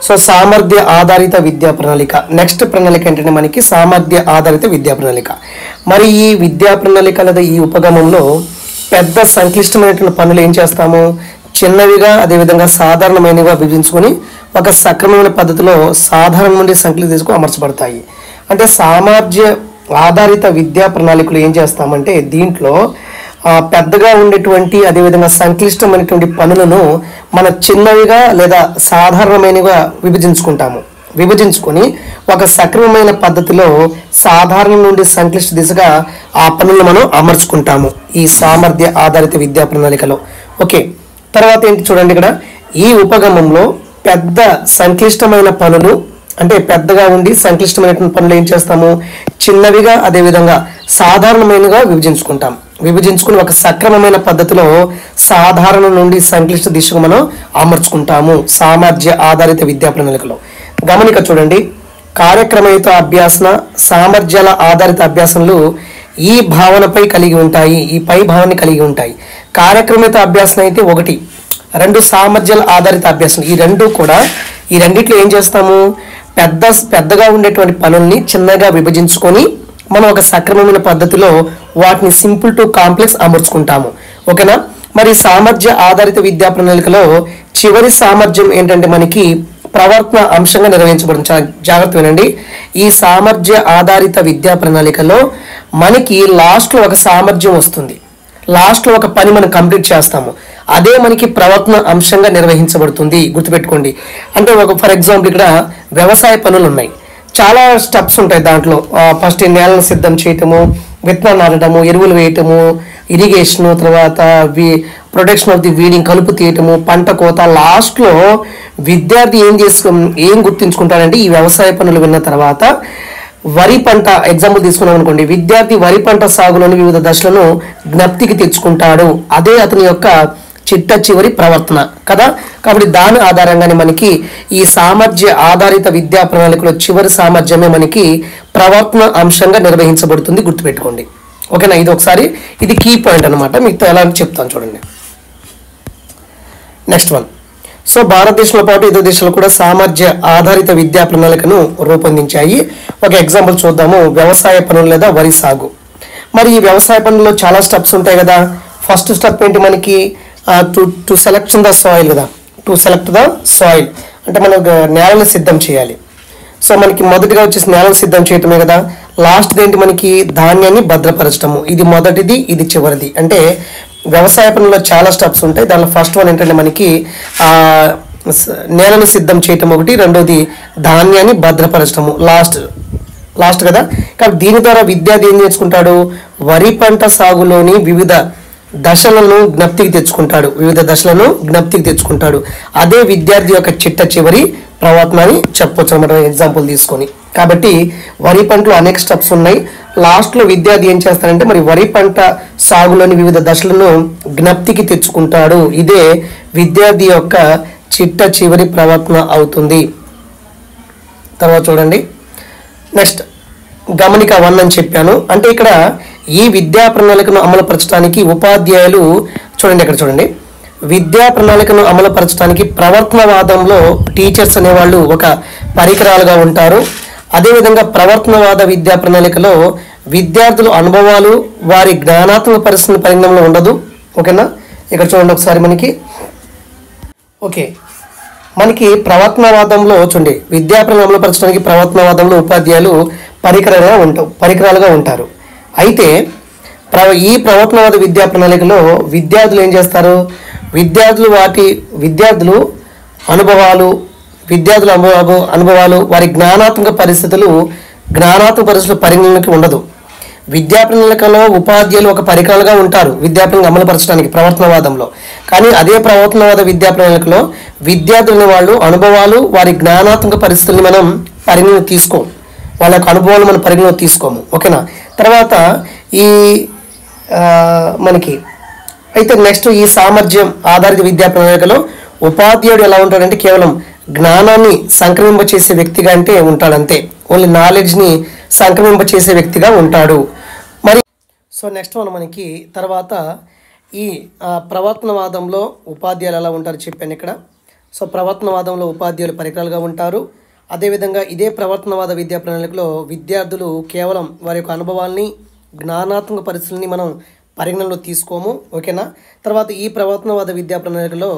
So సామర్థ్య ఆధారిత విద్యా ప్రణాళిక నెక్స్ట్ ప్రణాళిక ఏంటంటే మనకి సామర్థ్య ఆధారిత విద్యా ప్రణాళిక. మరి ఈ విద్యా ప్రణాళిక లేదా ఈ ఉపగమంలో పెద్ద సంక్లిష్టమైనటువంటి పనులు ఏం చేస్తాము, చిన్నవిగా అదేవిధంగా సాధారణమైనవిగా విభజించుకొని ఒక సక్రమమైన పద్ధతిలో సాధారణ నుండి సంఖ్యలు తీసుకుని అమర్చబడతాయి. అంటే సామర్థ్య ఆధారిత విద్యా ప్రణాళికలు ఏం చేస్తామంటే దీంట్లో పెద్దగా ఉండేటువంటి అదేవిధంగా సంక్లిష్టమైనటువంటి పనులను మన చిన్నవిగా లేదా సాధారణమైనవిగా విభజించుకొని ఒక సక్రమమైన పద్ధతిలో సాధారణ నుండి సంక్లిష్ట దిశగా ఆ పనులను మనం అమర్చుకుంటాము ఈ సామర్థ్య ఆధారిత విద్యా ప్రణాళికలో. ఓకే, తర్వాత ఏంటి చూడండి, ఇక్కడ ఈ ఉపగమంలో పెద్ద సంక్లిష్టమైన పనులు అంటే పెద్దగా ఉండి సంక్లిష్టమైనటువంటి పనులు ఏం చేస్తాము, చిన్నవిగా అదేవిధంగా సాధారణమైనగా విభజించుకుని ఒక సక్రమమైన పద్ధతిలో సాధారణ నుండి సంక్లిష్ట దిశకు మనం అమర్చుకుంటాము సామర్థ్య ఆధారిత విద్యా ప్రణాళికలో. గమనిక చూడండి, కార్యక్రమయుత అభ్యాసన సామర్థ్యాల ఆధారిత అభ్యాసనలు ఈ భావనపై కలిగి ఉంటాయి, ఈ పై భావనని కలిగి ఉంటాయి. కార్యక్రమయుత అభ్యాసన అయితే 1, 2 సామర్థ్యాల ఆధారిత అభ్యాసం. ఈ రెండిట్లో ఏం చేస్తాము, పెద్దగా ఉండేటువంటి పనుల్ని చిన్నగా విభజించుకొని మనం ఒక సక్రమమైన పద్ధతిలో వాటిని సింపుల్ టు కాంప్లెక్స్ అమర్చుకుంటాము. ఓకేనా. మరి సామర్థ్య ఆధారిత విద్యా ప్రణాళికలో చివరి సామర్థ్యం ఏంటంటే మనకి ప్రవర్తన అంశంగా నిర్వహించబడుతుంది. చాలా జాగ్రత్త వినండి. ఈ సామర్థ్య ఆధారిత విద్యా ప్రణాళికలో మనకి లాస్ట్లో ఒక సామర్థ్యం వస్తుంది, లాస్ట్లో ఒక పని మనం కంప్లీట్ చేస్తాము, అదే మనకి ప్రవర్తన అంశంగా నిర్వహించబడుతుంది. గుర్తుపెట్టుకోండి. అంటే ఫర్ ఎగ్జాంపుల్ ఇక్కడ వ్యవసాయ పనులు ఉన్నాయి, చాలా స్టెప్స్ ఉంటాయి దాంట్లో. ఫస్ట్ నేలను సిద్ధం చేయటము, విత్తనాలు నాటడము, ఎరువులు వేయటము, ఇరిగేషను, తర్వాత ప్రొటెక్షన్ ఆఫ్ ది వీడింగ్, కలుపు తీయటము, పంట కోత. లాస్ట్లో విద్యార్థి ఏం గుర్తుంచుకుంటాడంటే ఈ వ్యవసాయ పనులు విన్న తర్వాత వరి పంట ఎగ్జాంపుల్ తీసుకున్నాం అనుకోండి, విద్యార్థి వరి పంట సాగులోని వివిధ దశలను జ్ఞప్తికి తెచ్చుకుంటాడు. అదే అతని యొక్క చిట్ట చివరి ప్రవర్తన కదా. కాబట్టి దాని ఆధారంగానే మనకి ఈ సామర్థ్య ఆధారిత విద్యా ప్రణాళికలో చివరి సామర్థ్యమే మనకి ప్రవర్తన అంశంగా నిర్వహించబడుతుంది. గుర్తుపెట్టుకోండి. ఓకేనా. ఇది కీ పాయింట్ అనమాట. మీకు ఎలా చెప్తాను చూడండి. Next one. సో భారతదేశంలో పాటు ఇతర దేశాలు కూడా సామర్థ్య ఆధారిత విద్యా ప్రణాళికను రూపొందించాయి. ఒక ఎగ్జాంపుల్ చూద్దాము, వ్యవసాయ పనులు లేదా వరి సాగు. మరి ఈ వ్యవసాయ పనుల్లో చాలా స్టెప్స్ ఉంటాయి కదా. ఫస్ట్ స్టెప్ ఏంటి మనకి, టు సెలెక్ట్ ద సాయిల్ కదా. టు సెలెక్ట్ ద సాయిల్ అంటే మనకు నేలను సిద్ధం చేయాలి. సో మనకి మొదటిగా వచ్చేసి నేలను సిద్ధం చేయటమే కదా. లాస్ట్ ఏంటి మనకి ధాన్యాన్ని భద్రపరచడము. ఇది మొదటిది, ఇది చివరిది. అంటే వ్యవసాయ పనుల్లో చాలా స్టెప్స్ ఉంటాయి. దానిలో ఫస్ట్ వన్ ఏంటంటే మనకి నేలను సిద్ధం చేయటం ఒకటి, రెండోది ధాన్యాన్ని భద్రపరచడము లాస్ట్ కదా. కాబట్టి దీని ద్వారా విద్యార్థి ఏం నేర్చుకుంటాడు, వరి పంట సాగులోని వివిధ దశలను జ్ఞప్తికి తెచ్చుకుంటాడు. అదే విద్యార్థి యొక్క చిట్ట చివరి ప్రవర్తన అని చెప్పొచ్చు అన్నమాట ఎగ్జాంపుల్ తీసుకొని. కాబట్టి వరి పంటలో అనేక స్టెప్స్ ఉన్నాయి. లాస్ట్లో విద్యార్థి ఏం చేస్తాడంటే మరి వరి పంట సాగులోని వివిధ దశలను జ్ఞప్తికి తెచ్చుకుంటాడు. ఇదే విద్యార్థి యొక్క చిట్ట చివరి ప్రవర్తన అవుతుంది. తర్వాత చూడండి, నెక్స్ట్ గమనిక 1 అని చెప్పాను. అంటే ఇక్కడ ఈ విద్యా ప్రణాళికను అమలుపరచడానికి ఉపాధ్యాయులు చూడండి, విద్యా ప్రణాళికను అమలుపరచడానికి ప్రవర్తనవాదంలో టీచర్స్ అనేవాళ్ళు ఒక పరికరాలుగా ఉంటారు. అదేవిధంగా ప్రవర్తనవాద విద్యా ప్రణాళికలో విద్యార్థుల అనుభవాలు వారి జ్ఞానాత్మక పరిస్థితుల పరిగణనలో ఉండదు. ఓకేనా. ఇక్కడ చూడండి ఒకసారి మనకి ప్రవర్తనవాదంలో చూడండి, విద్యా ప్రణాళిక అమలుపరచడానికి ప్రవర్తనవాదంలో ఉపాధ్యాయులు పరికరాలుగా ఉంటారు. అయితే ఈ ప్రవర్తనవాద విద్యా ప్రణాళికలో విద్యార్థులు ఏం చేస్తారు, విద్యార్థుల అనుభవాలు వారి జ్ఞానాత్మక పరిస్థితులు పరిగణనలోకి ఉండదు. విద్యా ప్రణాళికలో ఉపాధ్యాయులు ఒక పరికరాలుగా ఉంటారు విద్యా ప్రణాళిక అమలుపరచడానికి ప్రవర్తనవాదంలో. కానీ అదే ప్రవర్తనవాద విద్యా ప్రణాళికలో విద్యార్థులు వాళ్ళు అనుభవాలు వారి జ్ఞానాత్మక పరిస్థితుల్ని మనం పరిగణన తీసుకోము, వాళ్ళ యొక్క అనుభవాలు మనం పరిగణలో తీసుకోము. ఓకేనా. తర్వాత మనకి అయితే నెక్స్ట్ ఈ సామర్థ్యం ఆధారిత విద్యా ప్రణాళికలో ఉపాధ్యాయుడు ఎలా ఉంటాడంటే కేవలం జ్ఞానాన్ని సంక్రమింపచేసే వ్యక్తిగా అంటే ఉంటాడంతే. ఓన్లీ నాలెడ్జ్ని సంక్రమింపచేసే వ్యక్తిగా ఉంటాడు. మరి సో నెక్స్ట్ మనకి తర్వాత ఈ ప్రవర్తనవాదంలో ఉపాధ్యాయులు ఎలా ఉంటారు చెప్పాను ఇక్కడ. సో ప్రవర్తనవాదంలో ఉపాధ్యాయులు పరికరాలుగా ఉంటారు. అదేవిధంగా ఇదే ప్రవర్తనవాద విద్యా ప్రణాళికలో విద్యార్థులు కేవలం వారి యొక్క అనుభవాల్ని, జ్ఞానాత్మక పరిస్థితుల్ని మనం పరిగణనలో తీసుకోము. ఓకేనా. తర్వాత ఈ ప్రవర్తనవాద విద్యా ప్రణాళికలో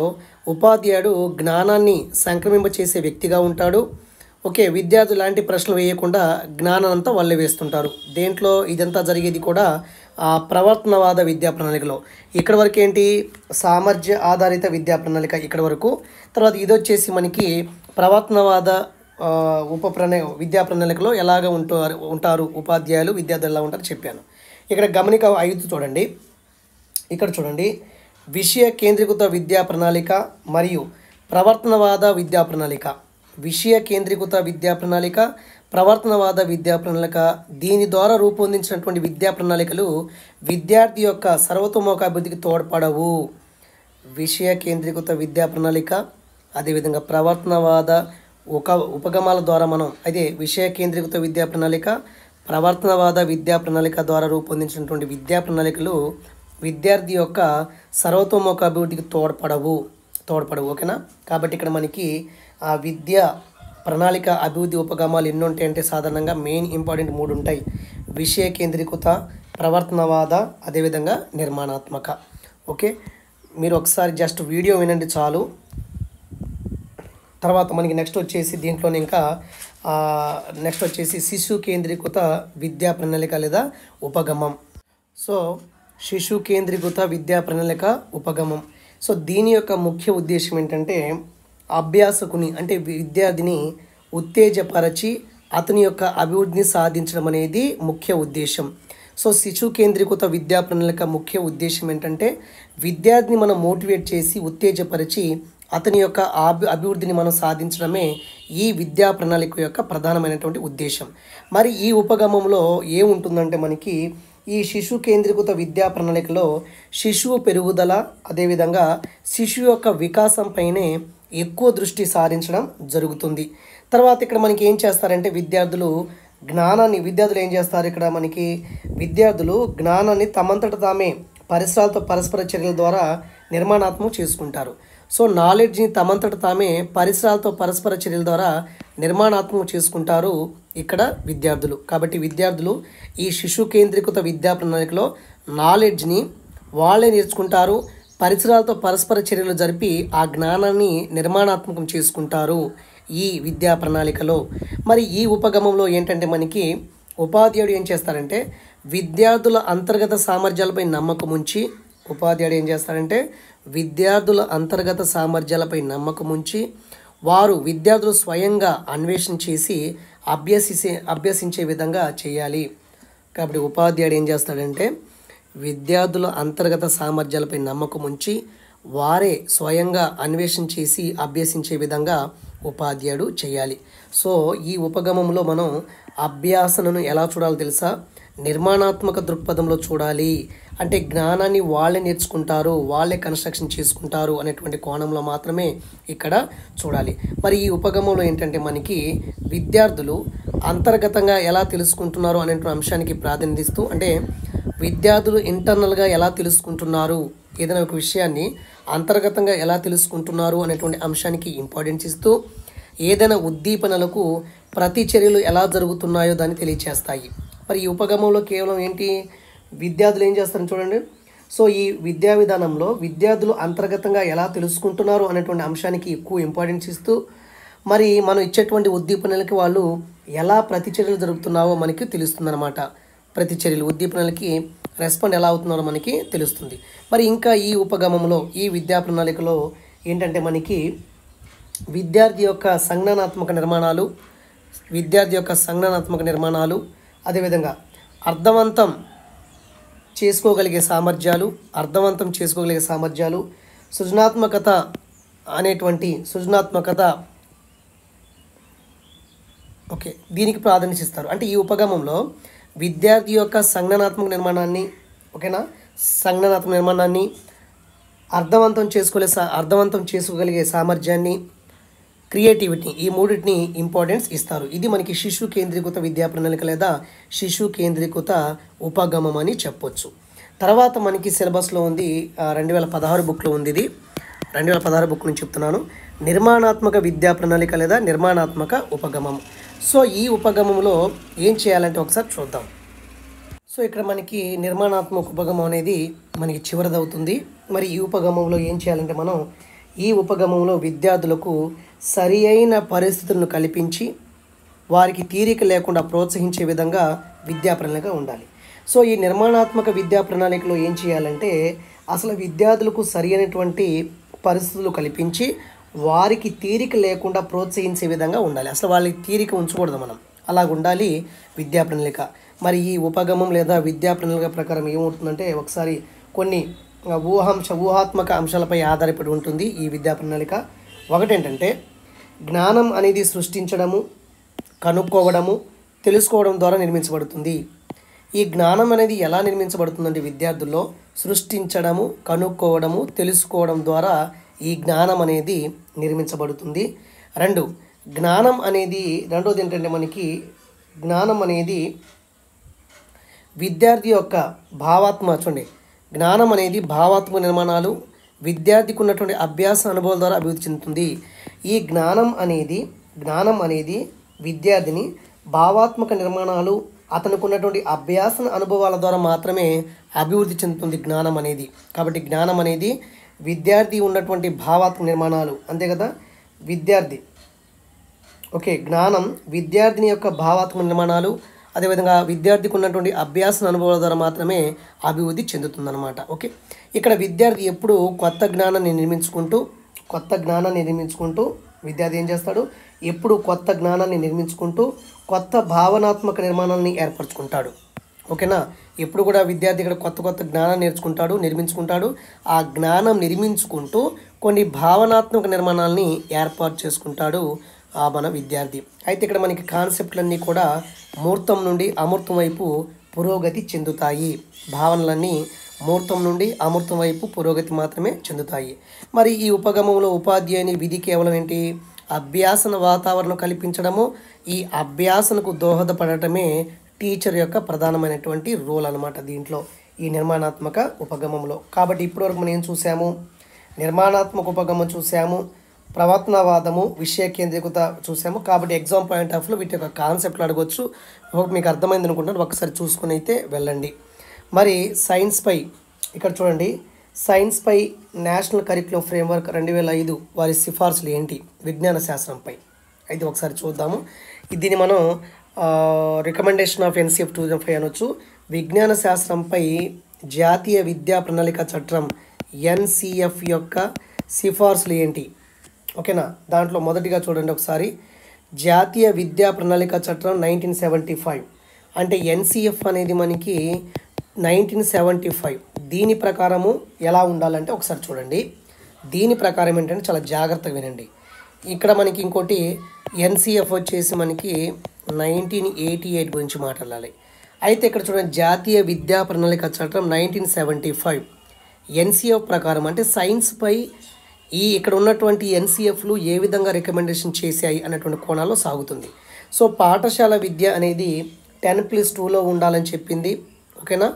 ఉపాధ్యాయుడు జ్ఞానాన్ని సంక్రమింపచేసే వ్యక్తిగా ఉంటాడు. ఓకే. విద్యార్థులు ఎలాంటి ప్రశ్నలు వేయకుండా జ్ఞానాన్నంతా వాళ్ళే వేస్తుంటారు. దేంట్లో ఇదంతా జరిగేది కూడా ప్రవర్తనవాద విద్యా ప్రణాళికలో. ఇక్కడ వరకు ఏంటి, సామర్థ్య ఆధారిత విద్యా ప్రణాళిక ఇక్కడ వరకు. తర్వాత ఇది వచ్చేసి మనకి ప్రవర్తనవాద విద్యా ప్రణాళికలో ఎలాగ ఉంటారు ఉపాధ్యాయులు, విద్యార్థులు ఎలా ఉంటారు చెప్పాను. ఇక్కడ గమనిక 5 చూడండి. ఇక్కడ చూడండి, విషయ కేంద్రీకృత విద్యా ప్రణాళిక మరియు ప్రవర్తనవాద విద్యా ప్రణాళిక. విషయ కేంద్రీకృత విద్యా ప్రణాళిక, ప్రవర్తనవాద విద్యా ప్రణాళిక, దీని ద్వారా రూపొందించినటువంటి విద్యా ప్రణాళికలు విద్యార్థి యొక్క సర్వతోముఖాభివృద్ధికి తోడ్పడవు. విషయ కేంద్రీకృత విద్యా ప్రణాళిక, అదేవిధంగా ప్రవర్తనవాద ఉపగమాల ద్వారా మనం అదే విషయ కేంద్రీకృత విద్యా ప్రణాళిక, ప్రవర్తనవాద విద్యా ప్రణాళిక ద్వారా రూపొందించినటువంటి విద్యా ప్రణాళికలు విద్యార్థి యొక్క సర్వతోముఖ అభివృద్ధికి తోడ్పడవు. ఓకేనా. కాబట్టి ఇక్కడ మనకి ఆ విద్యా ప్రణాళిక అభివృద్ధి ఉపగమాలు ఎన్ని ఉంటాయంటే సాధారణంగా మెయిన్ ఇంపార్టెంట్ 3 ఉంటాయి. విషయ కేంద్రీకృత, ప్రవర్తనవాద, అదేవిధంగా నిర్మాణాత్మక. ఓకే. మీరు ఒకసారి జస్ట్ వీడియో వినండి చాలు. తర్వాత మనకి నెక్స్ట్ వచ్చేసి దీంట్లోనే ఇంకా నెక్స్ట్ వచ్చేసి శిశు కేంద్రీకృత విద్యా ప్రణాళిక లేదా ఉపగమం. సో శిశు కేంద్రీకృత విద్యా ప్రణాళిక ఉపగమం. సో దీని యొక్క ముఖ్య ఉద్దేశం ఏంటంటే అభ్యాసకుని అంటే విద్యార్థిని ఉత్తేజపరచి అతని యొక్క అభివృద్ధిని సాధించడం అనేది ముఖ్య ఉద్దేశం. సో శిశు కేంద్రీకృత విద్యా ప్రణాళిక ముఖ్య ఉద్దేశం ఏంటంటే విద్యార్థిని మనం మోటివేట్ చేసి ఉత్తేజపరిచి అతని యొక్క అభివృద్ధిని మనం సాధించడమే ఈ విద్యా ప్రణాళిక యొక్క ప్రధానమైనటువంటి ఉద్దేశం. మరి ఈ ఉపగమంలో ఏముంటుందంటే మనకి ఈ శిశు కేంద్రీకృత విద్యా ప్రణాళికలో శిశువు పెరుగుదల, అదేవిధంగా శిశువు యొక్క వికాసంపైనే ఎక్కువ దృష్టి సారించడం జరుగుతుంది. తర్వాత ఇక్కడ మనకి ఏం చేస్తారంటే విద్యార్థులు ఏం చేస్తారు, ఇక్కడ మనకి విద్యార్థులు జ్ఞానాన్ని తమంతట తామే పరిసరాలతో పరస్పర చర్యల ద్వారా నిర్మాణాత్మకం చేసుకుంటారు. సో నాలెడ్జ్ని తమంతట తామే పరిసరాలతో పరస్పర చర్యల ద్వారా నిర్మాణాత్మకం చేసుకుంటారు ఇక్కడ విద్యార్థులు. కాబట్టి విద్యార్థులు ఈ శిశు కేంద్రీకృత విద్యా ప్రణాళికలో నాలెడ్జ్ని వాళ్ళే నేర్చుకుంటారు, పరిసరాలతో పరస్పర చర్యలు జరిపి ఆ జ్ఞానాన్ని నిర్మాణాత్మకం చేసుకుంటారు ఈ విద్యా ప్రణాళికలో. మరి ఈ ఉపగమంలో ఏంటంటే మనకి ఉపాధ్యాయుడు ఏం చేస్తారంటే విద్యార్థుల అంతర్గత సామర్థ్యాలపై నమ్మకం ఉంచి వారు విద్యార్థులు స్వయంగా అన్వేషణ చేసి అభ్యసించే విధంగా చేయాలి. కాబట్టి ఉపాధ్యాయుడు ఏం చేస్తాడంటే విద్యార్థుల అంతర్గత సామర్థ్యాలపై నమ్మకం ఉంచి వారే స్వయంగా అన్వేషణ చేసి అభ్యసించే విధంగా ఉపాధ్యాయుడు చేయాలి. సో ఈ ఉపగమంలో మనం అభ్యాసనను ఎలా చూడాలో తెలుసా, నిర్మాణాత్మక దృక్పథంలో చూడాలి. అంటే జ్ఞానాన్ని వాళ్ళే నేర్చుకుంటారు, వాళ్ళే కన్స్ట్రక్షన్ చేసుకుంటారు అనేటువంటి కోణంలో మాత్రమే ఇక్కడ చూడాలి. మరి ఈ ఉపగమంలో ఏంటంటే మనకి విద్యార్థులు అంతర్గతంగా ఎలా తెలుసుకుంటున్నారు అనేటువంటి అంశానికి ప్రాధాన్యత ఇస్తూ, అంటే విద్యార్థులు ఇంటర్నల్గా ఎలా తెలుసుకుంటున్నారు, ఏదైనా ఒక విషయాన్ని అంతర్గతంగా ఎలా తెలుసుకుంటున్నారు అనేటువంటి అంశానికి ఇంపార్టెన్స్ ఇస్తూ ఏదైనా ఉద్దీపనలకు ప్రతిచర్యలు ఎలా జరుగుతున్నాయో దాన్ని తెలియచేస్తాయి. మరి ఈ ఉపగమంలో కేవలం ఏంటి, విద్యార్థులు ఏం చేస్తారని చూడండి. సో ఈ విద్యా విధానంలో విద్యార్థులు అంతర్గతంగా ఎలా తెలుసుకుంటున్నారు అనేటువంటి అంశానికి ఎక్కువ ఇంపార్టెన్స్ ఇస్తూ మరి మనం ఇచ్చేటువంటి ఉద్దీపనలకి వాళ్ళు ఎలా ప్రతిచర్యలు జరుగుతున్నావో మనకి తెలుస్తుందన్నమాట. ప్రతిచర్యలు ఉద్దీపనలకి రెస్పాండ్ ఎలా అవుతున్నారో మనకి తెలుస్తుంది. మరి ఇంకా ఈ ఉపగమంలో ఈ విద్యా ప్రణాళికలో ఏంటంటే మనకి విద్యార్థి యొక్క సంజ్ఞానాత్మక నిర్మాణాలు, అదేవిధంగా అర్థవంతం చేసుకోగలిగే సామర్థ్యాలు, సృజనాత్మకత ఓకే దీనికి ప్రాధాన్యత ఇస్తారు. అంటే ఈ ఉపగమంలో విద్యార్థి యొక్క సంజ్ఞానాత్మక నిర్మాణాన్ని అర్థవంతం చేసుకోగలిగే సామర్థ్యాన్ని, క్రియేటివిటీ, ఈ మూడింటిని ఇంపార్టెన్స్ ఇస్తారు. ఇది మనకి శిశు కేంద్రీకృత విద్యా ప్రణాళిక లేదా శిశు కేంద్రీకృత ఉపగమం అని చెప్పొచ్చు. తర్వాత మనకి సిలబస్లో ఉంది 2016 బుక్లో ఉంది ఇది. 2016 బుక్ నుంచి చెప్తున్నాను. నిర్మాణాత్మక విద్యా ప్రణాళిక లేదా నిర్మాణాత్మక ఉపగమం. సో ఈ ఉపగమంలో ఏం చేయాలంటే ఒకసారి చూద్దాం. సో ఇక్కడ మనకి నిర్మాణాత్మక ఉపగమం అనేది మనకి చివరిదవుతుంది. మరి ఈ ఉపగమంలో ఏం చేయాలంటే మనం ఈ ఉపగమంలో విద్యార్థులకు సరి అయిన పరిస్థితులను కల్పించి వారికి తీరిక లేకుండా ప్రోత్సహించే విధంగా విద్యా ప్రణాళిక ఉండాలి. సో ఈ నిర్మాణాత్మక విద్యా ప్రణాళికలో ఏం చేయాలంటే అసలు విద్యార్థులకు సరి అయినటువంటి పరిస్థితులు కల్పించి వారికి తీరిక లేకుండా ప్రోత్సహించే విధంగా ఉండాలి. అసలు వాళ్ళకి తీరిక ఉంచకూడదు మనం, అలాగ ఉండాలి విద్యా ప్రణాళిక. మరి ఈ ఉపగమం లేదా విద్యా ప్రణాళిక ప్రకారం ఏమవుతుందంటే ఒకసారి కొన్ని ఊహాత్మక అంశాలపై ఆధారపడి ఉంటుంది ఈ విద్యా ప్రణాళిక. ఒకటేంటంటే జ్ఞానం అనేది సృష్టించడము, కనుక్కోవడము, తెలుసుకోవడం ద్వారా నిర్మించబడుతుంది. ఈ జ్ఞానం అనేది ఎలా నిర్మించబడుతుందంటే విద్యార్థుల్లో సృష్టించడము, కనుక్కోవడము, తెలుసుకోవడం ద్వారా ఈ జ్ఞానం అనేది నిర్మించబడుతుంది. రెండోది ఏంటంటే మనకి జ్ఞానం అనేది విద్యార్థి యొక్క జ్ఞానం అనేది భావాత్మక నిర్మాణాలు, విద్యార్థికి ఉన్నటువంటి అభ్యాస అనుభవాల ద్వారా అభివృద్ధి చెందుతుంది. ఈ జ్ఞానం అనేది విద్యార్థిని భావాత్మక నిర్మాణాలు, అతనికి ఉన్నటువంటి అభ్యాస అనుభవాల ద్వారా మాత్రమే అభివృద్ధి చెందుతుంది జ్ఞానం అనేది. కాబట్టి జ్ఞానం అనేది విద్యార్థి ఉన్నటువంటి భావాత్మక నిర్మాణాలు, అంతే కదా, జ్ఞానం విద్యార్థిని యొక్క భావాత్మక నిర్మాణాలు, అదేవిధంగా విద్యార్థికి ఉన్నటువంటి అభ్యాస అనుభవాల ద్వారా మాత్రమే అభివృద్ధి చెందుతుందన్నమాట. ఇక్కడ విద్యార్థి ఎప్పుడు కొత్త జ్ఞానాన్ని నిర్మించుకుంటూ విద్యార్థి ఏం చేస్తాడు, ఎప్పుడు కొత్త జ్ఞానాన్ని నిర్మించుకుంటూ కొత్త భావనాత్మక నిర్మాణాన్ని ఏర్పరచుకుంటాడు. ఓకేనా, ఎప్పుడు కూడా విద్యార్థి ఇక్కడ కొత్త జ్ఞానాన్ని నిర్మించుకుంటాడు. ఆ జ్ఞానం నిర్మించుకుంటూ కొన్ని భావనాత్మక నిర్మాణాలని ఏర్పాటు చేసుకుంటాడు మన విద్యార్థి. అయితే ఇక్కడ మనకి కాన్సెప్ట్లన్నీ కూడా మూర్తం నుండి అమూర్తం వైపు పురోగతి చెందుతాయి. భావనలన్నీ మూర్తం నుండి అమూర్తం వైపు పురోగతి మాత్రమే చెందుతాయి. మరి ఈ ఉపగమంలో ఉపాధ్యాయుని విధి కేవలం ఏంటి, అభ్యాసన వాతావరణం కల్పించడము, ఈ అభ్యాసనకు దోహదపడటమే టీచర్ యొక్క ప్రధానమైనటువంటి రోల్ అనమాట దీంట్లో, ఈ నిర్మాణాత్మక ఉపగమంలో. కాబట్టి ఇప్పటివరకు మనం ఏం చూసాము, నిర్మాణాత్మక ఉపగమం చూసాము, ప్రవర్తనవాదము, విషయ కేంద్రీకృత చూసాము. కాబట్టి ఎగ్జామ్ పాయింట్ ఆఫ్ వ్యూ వీటి యొక్క కాన్సెప్ట్లు అడగవచ్చు. మీకు అర్థమైంది అనుకుంటాను, ఒకసారి చూసుకుని అయితే వెళ్ళండి. మరి సైన్స్పై ఇక్కడ చూడండి, సైన్స్పై నేషనల్ కరిక్యులం ఫ్రేమ్వర్క్ 2005 వారి సిఫార్సులు ఏంటి విజ్ఞాన శాస్త్రంపై అయితే ఒకసారి చూద్దాము. దీన్ని మనం రికమెండేషన్ ఆఫ్ NCF 2005 అనొచ్చు. విజ్ఞాన శాస్త్రంపై జాతీయ విద్యా ప్రణాళిక చట్టం NCF యొక్క సిఫార్సులు ఏంటి? ఓకేనా, దాంట్లో మొదటిగా చూడండి ఒకసారి, జాతీయ విద్యా ప్రణాళిక చట్టం 1975 అంటే NCF అనేది మనకి 1975. దీని ప్రకారము ఎలా ఉండాలంటే ఒకసారి చూడండి. దీని ప్రకారం ఏంటంటే చాలా జాగ్రత్తగా వినండి. ఇక్కడ మనకి ఇంకోటి NCF వచ్చేసి మనకి 1988 గురించి మాట్లాడాలి. అయితే ఇక్కడ చూడండి, జాతీయ విద్యా ప్రణాళిక చట్టం 1975 NCF ప్రకారం అంటే సైన్స్పై ఇక్కడ ఉన్నటువంటి NCFలు ఏ విధంగా రికమెండేషన్ చేశాయి అన్నటువంటి కోణాల్లో సాగుతుంది. సో పాఠశాల విద్య అనేది 10+2లో ఉండాలని చెప్పింది. ఓకేనా,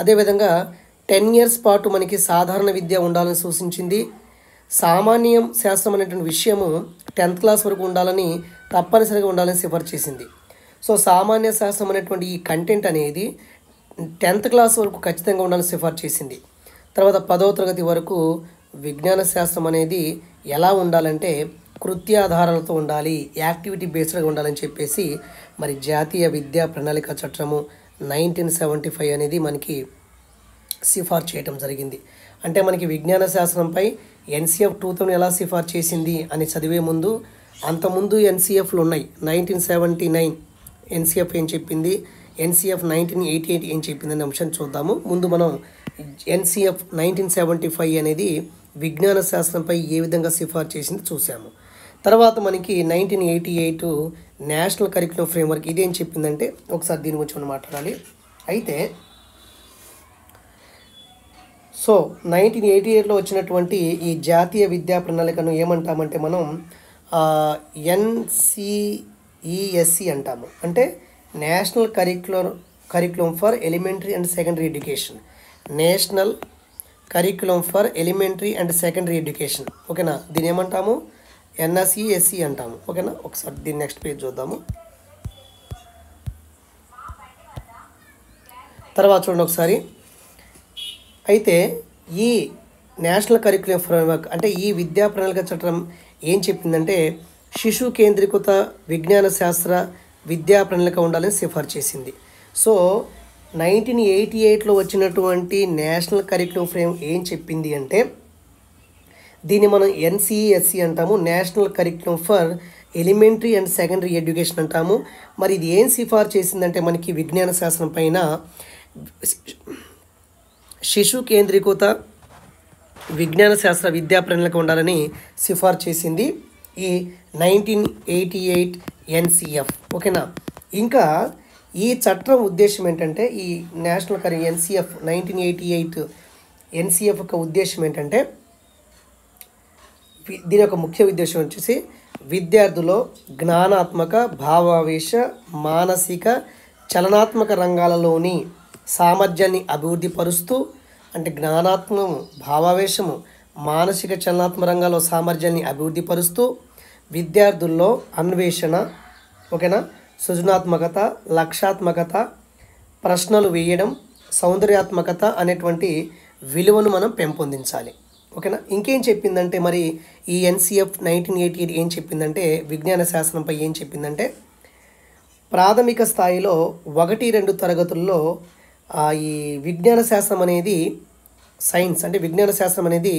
అదేవిధంగా 10 years పాటు మనకి సాధారణ విద్య ఉండాలని సూచించింది. సామాన్యం శాస్త్రం అనేటువంటి విషయము 10th క్లాస్ వరకు ఉండాలని, తప్పనిసరిగా ఉండాలని సిఫార్సు చేసింది. సో సామాన్య శాస్త్రం అనేటువంటి ఈ కంటెంట్ అనేది 10th క్లాస్ వరకు ఖచ్చితంగా ఉండాలని సిఫార్సు చేసింది. తర్వాత 10వ తరగతి వరకు విజ్ఞాన శాస్త్రం అనేది ఎలా ఉండాలంటే కృత్యాధారాలతో ఉండాలి, యాక్టివిటీ బేస్డ్గా ఉండాలని చెప్పేసి మరి జాతీయ విద్యా ప్రణాళిక చట్టము 1975 అనేది మనకి సిఫార్సు చేయటం జరిగింది. అంటే మనకి విజ్ఞాన శాస్త్రంపై NCF 2000 ఎలా సిఫార్సు చేసింది అని చదివే ముందు అంతకుముందు NCFలు ఉన్నాయి. 1979 NCF ఏం చెప్పింది, NCF 1988 ఏం చెప్పింది అనే అంశాన్ని చూద్దాము. ముందు మనం NCF 1975 అనేది విజ్ఞాన శాస్త్రంపై ఏ విధంగా సిఫార్సు చేసింది చూసాము. తర్వాత మనకి 1988 నేషనల్ కరిక్యులం ఫ్రేమ్వర్క్ ఇదేం చెప్పిందంటే ఒకసారి దీని గురించి మనం మాట్లాడాలి. అయితే సో 1988లో వచ్చినటువంటి ఈ జాతీయ విద్యా ప్రణాళికను ఏమంటామంటే మనం NCESE అంటాము. అంటే national curriculum for elementary and secondary education, national curriculum for elementary and secondary education. ఓకేనా, దీని ఏమంటాము? NSESE అంటాము. ఓకేనా, ఒకసారి దీని నెక్స్ట్ పేజ్ చూద్దాము. తర్వాత చూడండి ఒకసారి. అయితే ఈ నేషనల్ కరికులం ఫ్రేమ్వర్క్ అంటే ఈ విద్యా ప్రణాళిక చట్టం ఏం చెప్పిందంటే శిశు కేంద్రీకృత విజ్ఞాన శాస్త్ర విద్యా ప్రణాళిక ఉండాలని సిఫార్సు చేసింది. సో 1988లో వచ్చినటువంటి నేషనల్ కరికులం ఫ్రేమ్ ఏం చెప్పింది అంటే దీన్ని మనం NCESE అంటాము, national curriculum for elementary and secondary education అంటాము. మరి ఇది ఏం సిఫార్సు చేసిందంటే మనకి విజ్ఞాన శాస్త్రం పైన శిశు కేంద్రీకృత విజ్ఞాన శాస్త్ర విద్యా ప్రణాళిక ఉండాలని సిఫార్సు చేసింది ఈ 1988 NCF. ఓకేనా, ఇంకా ఈ చట్టం ఉద్దేశం ఏంటంటే ఈ నేషనల్ NCF 1988 NCF యొక్క ఉద్దేశం ఏంటంటే దీని యొక్క ముఖ్య ఉద్దేశం వచ్చేసి విద్యార్థుల్లో జ్ఞానాత్మక, భావావేశ, మానసిక, చలనాత్మక రంగాలలోని సామర్థ్యాన్ని అభివృద్ధి పరుస్తూ, అంటే జ్ఞానాత్మకము, భావావేశము, మానసిక, చలనాత్మక రంగాల్లో సామర్థ్యాన్ని అభివృద్ధి పరుస్తూ విద్యార్థుల్లో అన్వేషణ, ఓకేనా, సృజనాత్మకత, లక్ష్యాత్మకత, ప్రశ్నలు వేయడం, సౌందర్యాత్మకత అనేటువంటి విలువను మనం పెంపొందించాలి. ఓకేనా, ఇంకేం చెప్పిందంటే మరి ఈ NCF 1988 ఏం చెప్పిందంటే విజ్ఞాన శాస్త్రంపై ఏం చెప్పిందంటే ప్రాథమిక స్థాయిలో 1-2 తరగతుల్లో ఈ విజ్ఞాన శాస్త్రం అనేది సైన్స్ అంటే విజ్ఞాన శాస్త్రం అనేది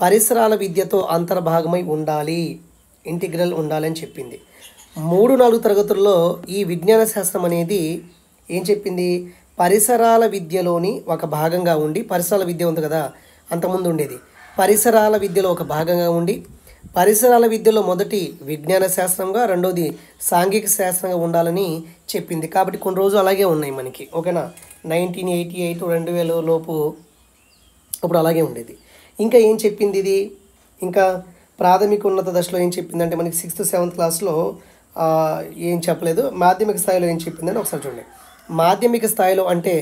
పరిసరాల విద్యతో అంతర్భాగమై ఉండాలి, ఇంటిగ్రల్ ఉండాలని చెప్పింది. 3-4 తరగతుల్లో ఈ విజ్ఞాన శాస్త్రం అనేది ఏం చెప్పింది పరిసరాల విద్యలోని ఒక భాగంగా ఉండి, పరిసరాల విద్య ఉంది కదా అంతకుముందు ఉండేది, పరిసరాల విద్యలో ఒక భాగంగా ఉండి పరిసరాల విద్యలో మొదటి విజ్ఞాన శాస్త్రంగా, రెండోది సాంఘిక శాస్త్రంగా ఉండాలని చెప్పింది. కాబట్టి కొన్ని రోజులు అలాగే ఉన్నాయి మనకి. ఓకేనా, 1988 2000 లోపు అప్పుడు అలాగే ఉండేది. ఇంకా ఏం చెప్పింది ఇది, ఇంకా ప్రాథమిక ఉన్నత దశలో ఏం చెప్పిందంటే మనకి 6th 7th క్లాస్లో ఏం చెప్పలేదు. మాధ్యమిక స్థాయిలో ఏం చెప్పిందని ఒకసారి చూడండి. మాధ్యమిక స్థాయిలో అంటే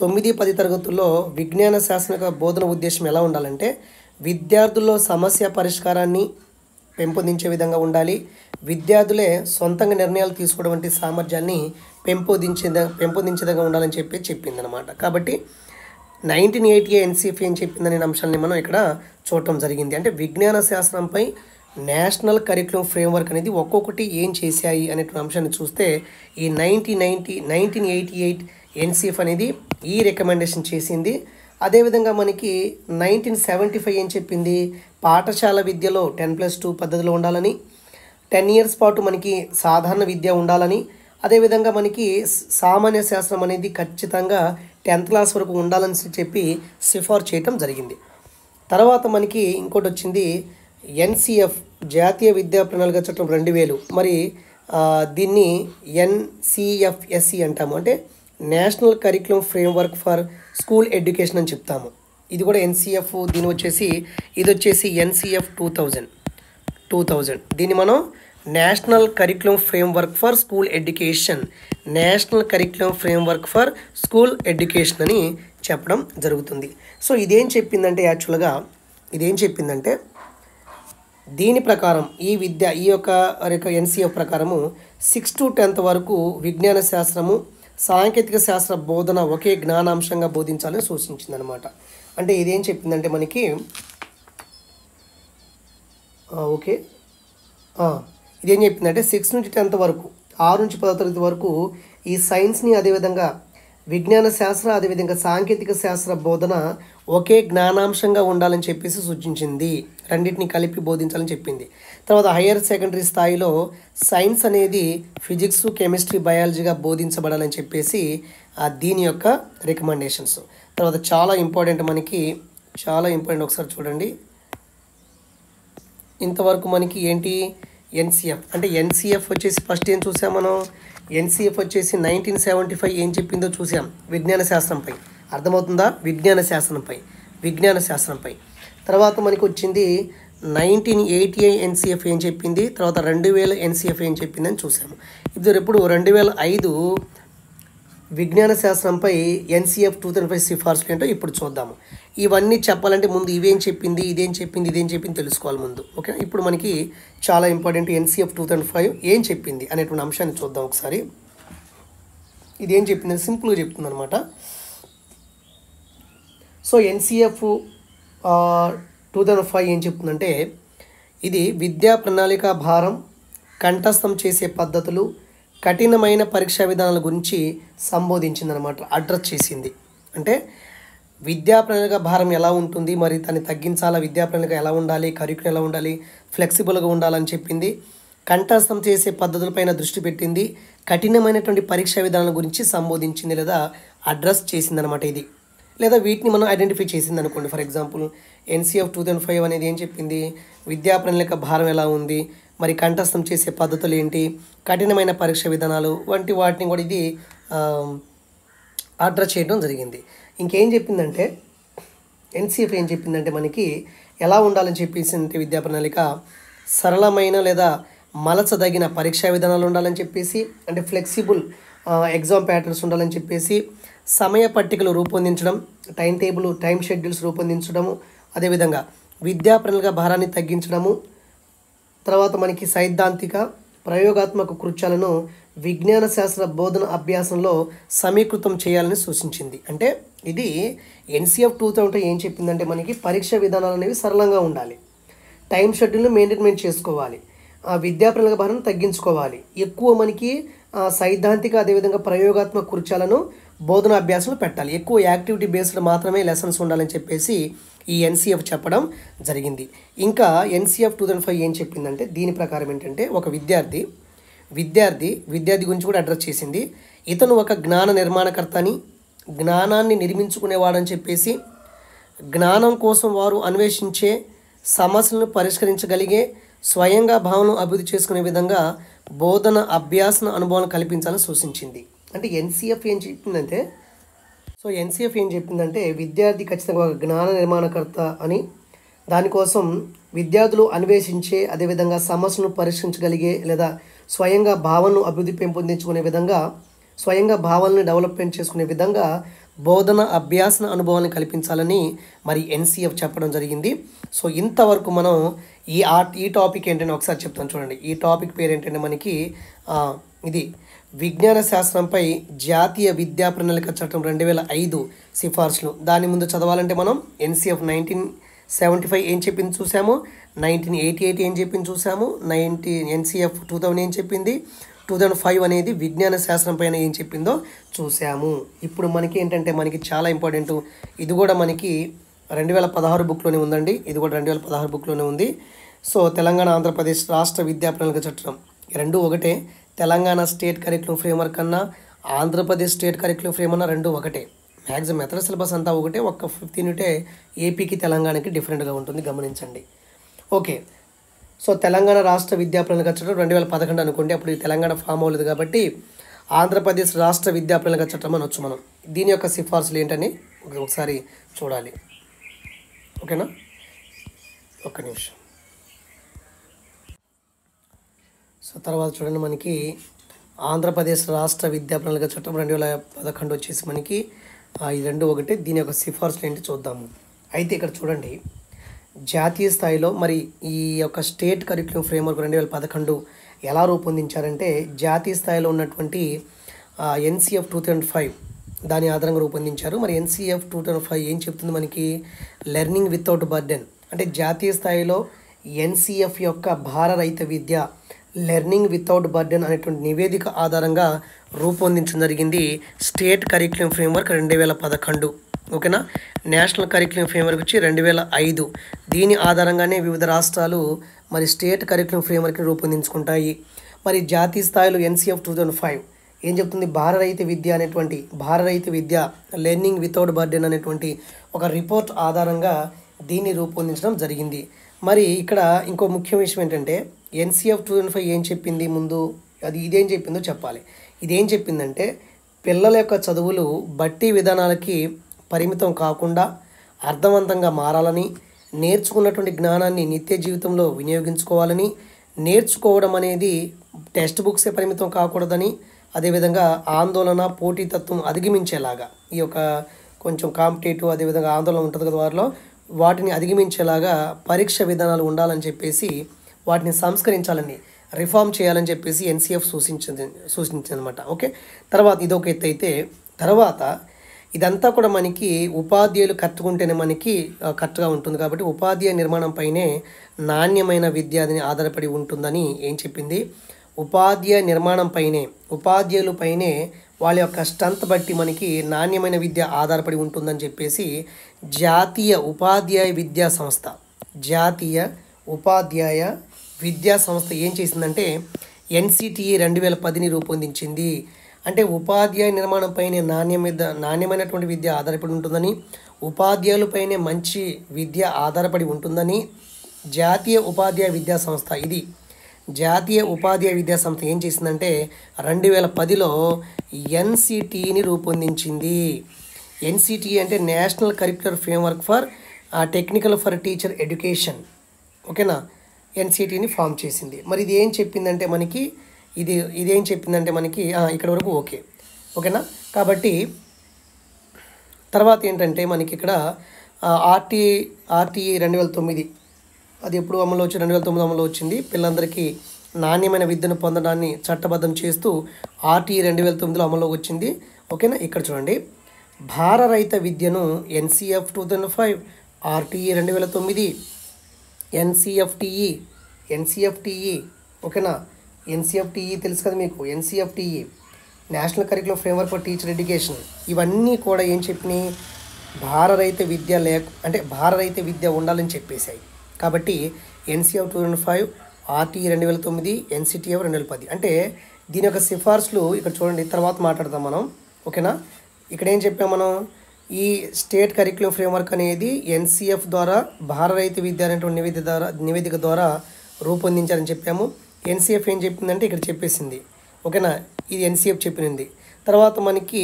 9-10 తరగతుల్లో విజ్ఞాన శాస్త్రం యొక్క బోధన ఉద్దేశం ఎలా ఉండాలంటే విద్యార్థుల్లో సమస్య పరిష్కారాన్ని పెంపొందించే విధంగా ఉండాలి, విద్యార్థులే సొంతంగా నిర్ణయాలు తీసుకోవడం వంటి సామర్థ్యాన్ని పెంపొందించేదిగా ఉండాలని చెప్పిందనమాట. కాబట్టి 1988 NCF ఏం చెప్పిందనే అంశాన్ని మనం ఇక్కడ చూడటం జరిగింది. అంటే విజ్ఞాన శాస్త్రంపై నేషనల్ కరికులం ఫ్రేమ్వర్క్ అనేది ఒక్కొక్కటి ఏం చేశాయి అనేటువంటి అంశాన్ని చూస్తే ఈ 1988 NCF అనేది ఈ రికమెండేషన్ చేసింది. అదేవిధంగా మనకి 1975 ఏం చెప్పింది పాఠశాల విద్యలో 10+2 పద్ధతిలో ఉండాలని, 10 years పాటు మనకి సాధారణ విద్య ఉండాలని, అదేవిధంగా మనకి సామాన్య శాస్త్రం అనేది ఖచ్చితంగా 10th క్లాస్ వరకు ఉండాలని చెప్పి సిఫార్సు చేయటం జరిగింది. తర్వాత మనకి ఇంకోటి వచ్చింది NCF జాతీయ విద్యా ప్రణాళిక చట్టం 2000. మరి దీన్ని NCFSE అంటాము, అంటే national curriculum framework for school education అని చెప్తాము. ఇది కూడా NCF, దీని వచ్చేసి ఇది వచ్చేసి NCF 2000. దీన్ని మనం national curriculum framework for school education, national curriculum framework for school education అని చెప్పడం జరుగుతుంది. సో ఇదేం చెప్పిందంటే యాక్చువల్గా ఇదేం చెప్పిందంటే దీని ప్రకారం ఈ యొక్క NCF ప్రకారము 6 to 10th వరకు విజ్ఞాన శాస్త్రము, సాంకేతిక శాస్త్ర బోధన ఒకే జ్ఞానాంశంగా బోధించాలని సూచించిందనమాట. అంటే ఇదేం చెప్పిందంటే మనకి ఓకే ఇదేం చెప్పిందంటే 6 నుంచి 10th వరకు, 6 నుంచి 10వ తరగతి వరకు ఈ సైన్స్ని, అదేవిధంగా విజ్ఞాన శాస్త్ర, అదేవిధంగా సాంకేతిక శాస్త్ర బోధన ఒకే జ్ఞానాంశంగా ఉండాలని చెప్పేసి సూచించింది, రెండింటిని కలిపి బోధించాలని చెప్పింది. తర్వాత హయ్యర్ సెకండరీ స్థాయిలో సైన్స్ అనేది ఫిజిక్స్, కెమిస్ట్రీ, బయాలజీగా బోధించబడాలని చెప్పేసి దీని యొక్క రికమెండేషన్స్. తర్వాత చాలా ఇంపార్టెంట్ ఒకసారి చూడండి. ఇంతవరకు మనకి ఏంటి NCF అంటే NCF వచ్చేసి ఫస్ట్ ఏం చూసాం మనం, NCF వచ్చేసి 1975 ఏం చెప్పిందో చూసాం విజ్ఞాన శాస్త్రంపై. అర్థమవుతుందా? విజ్ఞాన శాస్త్రంపై. తర్వాత మనకి వచ్చింది 1988 NCF ఏం చెప్పింది, తర్వాత 2000 NCF ఏం చెప్పిందని చూసాము. ఇప్పుడు 2005 విజ్ఞాన శాస్త్రంపై ఎన్సీఎఫ్ 2005 సిఫార్సులు ఏంటో ఇప్పుడు చూద్దాము. ఇవన్నీ చెప్పాలంటే ముందు ఇదేం చెప్పింది తెలుసుకోవాలి ముందు. ఓకే, ఇప్పుడు మనకి చాలా ఇంపార్టెంట్ ఎన్సీఎఫ్ 2005 ఏం చెప్పింది అనేటువంటి అంశాన్ని చూద్దాం ఒకసారి. ఇదేం చెప్పింది సింపుల్గా చెప్తుంది అనమాట. సో ఎన్సీఎఫ్ 2005 ఏం చెప్తుందంటే ఇది విద్యా ప్రణాళిక భారం, కంఠస్థం చేసే పద్ధతులు, కఠినమైన పరీక్షా విధానాల గురించి సంబోధించిందనమాట, అడ్రస్ చేసింది. అంటే విద్యా ప్రణాళిక భారం ఎలా ఉంటుంది, మరి దాన్ని తగ్గించాలా, విద్యా ప్రణాళిక ఎలా ఉండాలి, కరికులం ఎలా ఉండాలి, ఫ్లెక్సిబుల్గా ఉండాలని చెప్పింది. కంఠస్థం చేసే పద్ధతులపైన దృష్టి పెట్టింది. కఠినమైనటువంటి పరీక్షా విధానాల గురించి సంబోధించింది లేదా అడ్రస్ చేసిందనమాట ఇది. లేదా వీటిని మనం ఐడెంటిఫై చేసింది అనుకోండి. ఫర్ ఎగ్జాంపుల్ ఎన్సీఎఫ్ 2005 అనేది ఏం చెప్పింది, విద్యా ప్రణాళిక భారం ఎలా ఉంది, మరి కంఠస్థం చేసే పద్ధతులు ఏంటి, కఠినమైన పరీక్ష విధానాలు వంటి వాటిని కూడా ఇది అడ్రస్ చేయడం జరిగింది. ఇంకేం చెప్పిందంటే ఎన్సీఎఫ్ ఏం చెప్పిందంటే మనకి ఎలా ఉండాలని చెప్పేసి విద్యా ప్రణాళిక సరళమైన లేదా మలచదగిన పరీక్షా విధానాలు ఉండాలని చెప్పేసి, అంటే ఫ్లెక్సిబుల్ ఎగ్జామ్ ప్యాటర్న్స్ ఉండాలని చెప్పేసి, సమయ పట్టికలు రూపొందించడం, టైం షెడ్యూల్స్ రూపొందించడము, అదేవిధంగా విద్యా ప్రణాళిక భారాన్ని తగ్గించడము, తర్వాత మనకి సైద్ధాంతిక ప్రయోగాత్మక కృత్యాలను విజ్ఞాన శాస్త్ర బోధన అభ్యాసంలో సమీకృతం చేయాలని సూచించింది. అంటే ఇది ఎన్సీఎఫ్ 2005 ఏం చెప్పిందంటే మనకి పరీక్ష విధానాలు అనేవి సరళంగా ఉండాలి, టైం షెడ్యూల్ని మెయింటైన్ చేసుకోవాలి, విద్యా ప్రణాళిక భారాన్ని తగ్గించుకోవాలి, ఎక్కువ మనకి సైద్ధాంతిక అదేవిధంగా ప్రయోగాత్మక కృత్యాలను బోధన అభ్యాసంలో పెట్టాలి, ఎక్కువ యాక్టివిటీ బేస్డ్ మాత్రమే లెసన్స్ ఉండాలని చెప్పేసి ఈ ఎన్సీఎఫ్ చెప్పడం జరిగింది. ఇంకా ఎన్సీఎఫ్ 2005 ఏం చెప్పిందంటే దీని ప్రకారం ఏంటంటే ఒక విద్యార్థి గురించి కూడా అడ్రస్ చేసింది. ఇతను ఒక జ్ఞాన నిర్మాణకర్త అని, జ్ఞానాన్ని నిర్మించుకునేవాడని చెప్పేసి, జ్ఞానం కోసం వారు అన్వేషించే సమస్యలను పరిష్కరించగలిగే స్వయంగా భావనను అభివృద్ధి చేసుకునే విధంగా బోధన అభ్యాసన అనుభవాలను కల్పించాలని సూచించింది. అంటే ఎన్సీఎఫ్ ఏం చెప్పిందంటే విద్యార్థి ఖచ్చితంగా ఒక జ్ఞాన నిర్మాణకర్త అని, దానికోసం విద్యార్థులు అన్వేషించే అదేవిధంగా సమస్యలను పరిష్కరించగలిగే లేదా స్వయంగా భావనను అభివృద్ధి పెంపొందించుకునే విధంగా, స్వయంగా భావనని డెవలప్మెంట్ చేసుకునే విధంగా బోధన అభ్యాసన అనుభవాన్ని కల్పించాలని మరి ఎన్సీఎఫ్ చెప్పడం జరిగింది. సో ఇంతవరకు మనం ఈ టాపిక్ ఏంటంటే ఒకసారి చెప్తాను చూడండి. ఈ టాపిక్ పేరు ఏంటంటే మనకి ఇది విజ్ఞాన శాస్త్రంపై జాతీయ విద్యా ప్రణాళిక చట్టం 2005 సిఫార్సులు. దాని ముందు చదవాలంటే మనం ఎన్సీఎఫ్ 1975 ఏం చెప్పింది చూసాము, 1988 ఏం చెప్పింది చూసాము, ఎన్సీఎఫ్ 2000 ఏం చెప్పింది, 2005 అనేది విజ్ఞాన శాస్త్రం పైన ఏం చెప్పిందో చూసాము. ఇప్పుడు మనకి ఏంటంటే మనకి చాలా ఇంపార్టెంట్, ఇది కూడా మనకి 2016 బుక్లోనే ఉందండి, ఇది కూడా 2016 బుక్లోనే ఉంది. సో తెలంగాణ ఆంధ్రప్రదేశ్ రాష్ట్ర విద్యా ప్రణాళిక చట్టం రెండు ఒకటే. తెలంగాణ స్టేట్ కరికులం ఫ్రేమ్వర్క్ అన్నా ఆంధ్రప్రదేశ్ స్టేట్ కరికులం ఫ్రేమ్ అన్నా రెండు ఒకటే. మ్యాక్సిమం మెథడ్ సిలబస్ అంతా ఒకటే, ఒక్క 15 యూనిటే ఏపీకి తెలంగాణకి డిఫరెంట్గా ఉంటుంది, గమనించండి. ఓకే, సో తెలంగాణ రాష్ట్ర విద్యా ప్రణాళిక చట్టం 2011 అనుకోండి, అప్పుడు తెలంగాణ ఫామ్ అవ్వలేదు కాబట్టి ఆంధ్రప్రదేశ్ రాష్ట్ర విద్యా ప్రణాళిక చట్టం అని వచ్చు మనం. దీని యొక్క సిఫార్సులు ఏంటని ఒకసారి చూడాలి. ఓకేనా, ఒక్క నిమిషం. సో తర్వాత చూడండి మనకి ఆంధ్రప్రదేశ్ రాష్ట్ర విద్యా ప్రణాళిక చట్టం 2011 వచ్చేసి మనకి ఈ రెండు ఒకటి. దీని యొక్క సిఫార్సులు ఏంటి చూద్దాము. అయితే ఇక్కడ చూడండి, జాతీయ స్థాయిలో మరి ఈ యొక్క స్టేట్ కరికులం ఫ్రేమ్వర్క్ 2011 ఎలా రూపొందించారంటే జాతీయ స్థాయిలో ఉన్నటువంటి ఎన్సీఎఫ్ 2005 దాని ఆధారంగా రూపొందించారు. మరి ఎన్సీఎఫ్ 2005 ఏం చెప్తుంది మనకి, లెర్నింగ్ వితౌట్ బర్డెన్, అంటే జాతీయ స్థాయిలో ఎన్సీఎఫ్ యొక్క భారరహిత విద్య లెర్నింగ్ వితౌట్ బర్డెన్ అనేటువంటి నివేదిక ఆధారంగా రూపొందించడం జరిగింది స్టేట్ కరికులం ఫ్రేమ్వర్క్ 2011. ఓకేనా, నేషనల్ కరికులం ఫ్రేమ్వర్క్ వచ్చి 2005. దీని ఆధారంగానే వివిధ రాష్ట్రాలు మరి స్టేట్ కరికులం ఫ్రేమ్వర్క్ని రూపొందించుకుంటాయి. మరి జాతీయ స్థాయిలో ఎన్సీఎఫ్ 2005 ఏం చెప్తుంది, భారరహిత విద్య లెర్నింగ్ వితౌట్ బర్డెన్ అనేటువంటి ఒక రిపోర్ట్ ఆధారంగా దీన్ని రూపొందించడం జరిగింది. మరి ఇక్కడ ఇంకో ముఖ్య విషయం ఏంటంటే ఎన్సీఎఫ్ 2005 ఏం చెప్పింది ముందు, ఇదేం చెప్పిందో చెప్పాలి. ఇదేం చెప్పిందంటే పిల్లల యొక్క చదువులు బట్టి విధానాలకి పరిమితం కాకుండా అర్థవంతంగా మారాలని, నేర్చుకున్నటువంటి జ్ఞానాన్ని నిత్య జీవితంలో వినియోగించుకోవాలని, నేర్చుకోవడం అనేది టెక్స్ట్ బుక్సే పరిమితం కాకూడదని, అదేవిధంగా ఆందోళన పోటీతత్వం అధిగమించేలాగా ఈ యొక్క కొంచెం కాంపిటేటివ్ అదేవిధంగా ఆందోళన ఉంటుంది కదా వారిలో వాటిని అధిగమించేలాగా పరీక్ష విధానాలు ఉండాలని చెప్పేసి వాటిని సంస్కరించాలని రిఫార్మ్ చేయాలని చెప్పేసి ఎన్సీఎఫ్ సూచించిందనమాట. ఓకే, తర్వాత ఇదొక ఎత్తు అయితే తర్వాత ఇదంతా కూడా మనకి ఉపాధ్యాయులు కట్టుకుంటేనే మనకి కరెక్ట్గా ఉంటుంది. కాబట్టి ఉపాధ్యాయ నిర్మాణంపైనే నాణ్యమైన విద్య అని ఆధారపడి ఉంటుందని ఏం చెప్పింది, ఉపాధ్యాయ నిర్మాణంపైనే ఉపాధ్యాయులపైనే వాళ్ళ యొక్క స్ట్రెంత్ బట్టి మనకి నాణ్యమైన విద్య ఆధారపడి ఉంటుందని చెప్పేసి జాతీయ ఉపాధ్యాయ విద్యా సంస్థ ఏం చేసిందంటే ఎన్సిటిఏ 2010ని రూపొందించింది. అంటే ఉపాధ్యాయ నిర్మాణంపైనే నాణ్యమైనటువంటి విద్య ఆధారపడి ఉంటుందని, ఉపాధ్యాయులపైనే మంచి విద్య ఆధారపడి ఉంటుందని జాతీయ ఉపాధ్యాయ విద్యా సంస్థ ఏం చేసిందంటే 2010లో ఎన్సిటిని రూపొందించింది. ఎన్సిటిఏ అంటే national curricular framework for technical for teacher education. ఓకేనా, ఎన్సిటిని ఫామ్ చేసింది. మరి ఇది ఏం చెప్పిందంటే మనకి ఇదేం చెప్పిందంటే మనకి ఇక్కడ వరకు ఓకేనా. కాబట్టి తర్వాత ఏంటంటే మనకి ఇక్కడ ఆర్టీఈ 2009 అది ఎప్పుడు అమలు వచ్చి 2009 అమలు వచ్చింది. పిల్లలందరికీ నాణ్యమైన విద్యను పొందడాన్ని చట్టబద్ధం చేస్తూ ఆర్టీఈ 2009లో అమలు వచ్చింది. ఓకేనా, ఇక్కడ చూడండి భారరహిత విద్యను ఎన్సిఎఫ్ 2005, ఆర్టీఈ 2009, ఎన్సిఎఫ్టిఈ ఓకేనా. ఎన్సిఎఫ్టిఈ తెలుసు కదా మీకు, ఎన్సిఎఫ్టిఈ national curricular framework for teacher education. ఇవన్నీ కూడా ఏం చెప్పినాయి, భారరహిత విద్య ఉండాలని చెప్పేశాయి. కాబట్టి ఎన్సిఎఫ్ 2005, ఆర్టీఈ 2009, ఎన్సిటిఎఫ్ 2010. అంటే దీని యొక్క సిఫార్సులు ఇక్కడ చూడండి, తర్వాత మాట్లాడదాం మనం. ఓకేనా, ఇక్కడ ఏం చెప్పాం మనం, ఈ స్టేట్ కరిక్యులర్ ఫ్రేమ్వర్క్ అనేది ఎన్సిఎఫ్ ద్వారా భారరహిత విద్య అనేటువంటి నివేదిక ద్వారా రూపొందించారని చెప్పాము. ఎన్సిఎఫ్ ఏం చెప్పిందంటే ఇక్కడ చెప్పేసింది. ఓకేనా, ఇది ఎన్సిఎఫ్ చెప్పినది. తర్వాత మనకి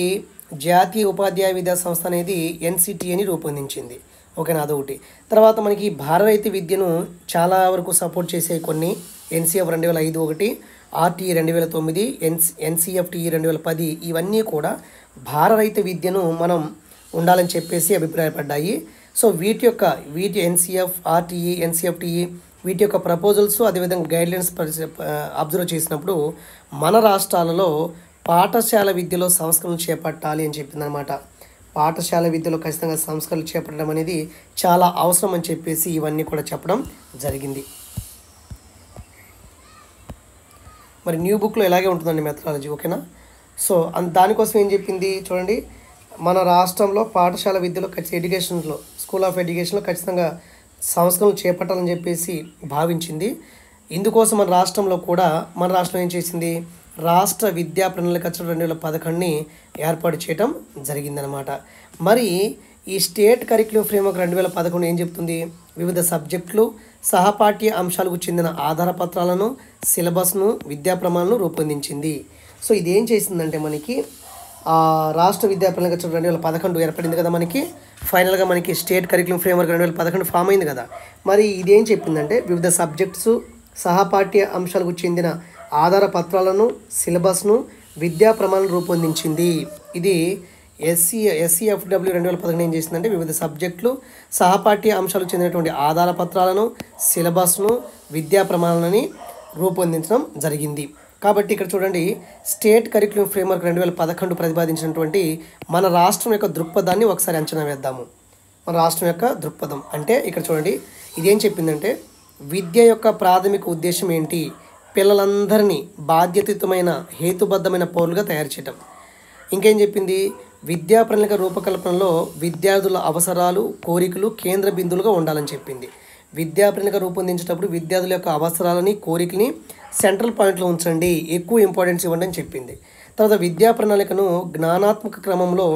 జాతీయ ఉపాధ్యాయ విద్యా సంస్థ అనేది ఎన్సిటిఏని రూపొందించింది. ఓకేనా, అదొకటి. తర్వాత మనకి భారరహిత విద్యను చాలా వరకు సపోర్ట్ చేసే కొన్ని ఎన్సిఎఫ్ 2005 ఒకటి, ఆర్టీఈ 2009, ఎన్సిఎఫ్టిఈ 2010 ఇవన్నీ కూడా భారరహిత విద్యను మనం ఉండాలని చెప్పేసి అభిప్రాయపడ్డాయి. సో వీటి ఎన్సిఎఫ్, ఆర్టీఈ, ఎన్సిఎఫ్టిఈ వీటి యొక్క ప్రపోజల్స్ అదేవిధంగా గైడ్లైన్స్ అబ్జర్వ్ చేసినప్పుడు మన రాష్ట్రాలలో పాఠశాల విద్యలో సంస్కరణలు చేపట్టాలి అని చెప్పిందనమాట. పాఠశాల విద్యలో ఖచ్చితంగా సంస్కరణలు చేపట్టడం అనేది చాలా అవసరం అని చెప్పేసి ఇవన్నీ కూడా చెప్పడం జరిగింది. మరి న్యూ బుక్లో ఇలాగే ఉంటుందండి మెథడాలజీ. ఓకేనా, సో దానికోసం ఏం చెప్పింది చూడండి, మన రాష్ట్రంలో పాఠశాల విద్యలో ఎడ్యుకేషన్లో స్కూల్ ఆఫ్ ఎడ్యుకేషన్లో ఖచ్చితంగా సంస్కరణలు చేపట్టాలని చెప్పేసి భావించింది. ఇందుకోసం మన రాష్ట్రం ఏం చేసింది, రాష్ట్ర విద్యా ప్రణాళిక 2011ని ఏర్పాటు చేయడం జరిగిందనమాట. మరి ఈ స్టేట్ కరిక్యులర్ ఫ్రేమ్వర్క్ 2011 ఏం చెప్తుంది, వివిధ సబ్జెక్టులు సహపాఠ్య అంశాలకు చెందిన ఆధార పత్రాలను, సిలబస్ను, విద్యా ప్రమాణాలను రూపొందించింది. సో ఇదేం చేసిందంటే మనకి రాష్ట్ర విద్యా ప్రణాళిక 2011 ఏర్పడింది కదా మనకి. ఫైనల్గా మనకి స్టేట్ కరిక్యులర్ ఫ్రేమ్వర్క్ 2011 ఫామ్ అయింది కదా. మరి ఇదేం చెప్పిందంటే వివిధ సబ్జెక్ట్స్ సహపాఠ్య అంశాలకు చెందిన ఆధార పత్రాలను, సిలబస్ను, విద్యా ప్రమాణాలను రూపొందించింది. ఇది ఎస్సీఎఫ్డబ్ల్యూ 2011 ఏం చేసిందంటే వివిధ సబ్జెక్టులు సహపాఠ్య అంశాలకు చెందినటువంటి ఆధార పత్రాలను, సిలబస్ను, విద్యా ప్రమాణాలని రూపొందించడం జరిగింది. కాబట్టి ఇక్కడ చూడండి స్టేట్ కరిక్యులర్ ఫ్రేమ్వర్క్ 2011 ప్రతిపాదించినటువంటి మన రాష్ట్రం యొక్క దృక్పథాన్ని ఒకసారి అంచనా వేద్దాము. మన రాష్ట్రం యొక్క దృక్పథం అంటే ఇక్కడ చూడండి ఇదేం చెప్పిందంటే విద్య యొక్క ప్రాథమిక ఉద్దేశం ఏంటి, పిల్లలందరినీ బాధ్యతాయుతమైన హేతుబద్ధమైన పౌరులుగా తయారు చేయటం. ఇంకేం చెప్పింది, విద్యా ప్రణాళిక రూపకల్పనలో విద్యార్థుల అవసరాలు, కోరికలు కేంద్ర బిందువులుగా ఉండాలని చెప్పింది. విద్యా ప్రణాళిక రూపొందించేటప్పుడు విద్యార్థుల యొక్క అవసరాలని, కోరికని సెంట్రల్ పాయింట్లో ఉంచండి, ఎక్కువ ఇంపార్టెన్స్ ఇవ్వండి అని చెప్పింది. తర్వాత విద్యా ప్రణాళికను జ్ఞానాత్మక క్రమంలో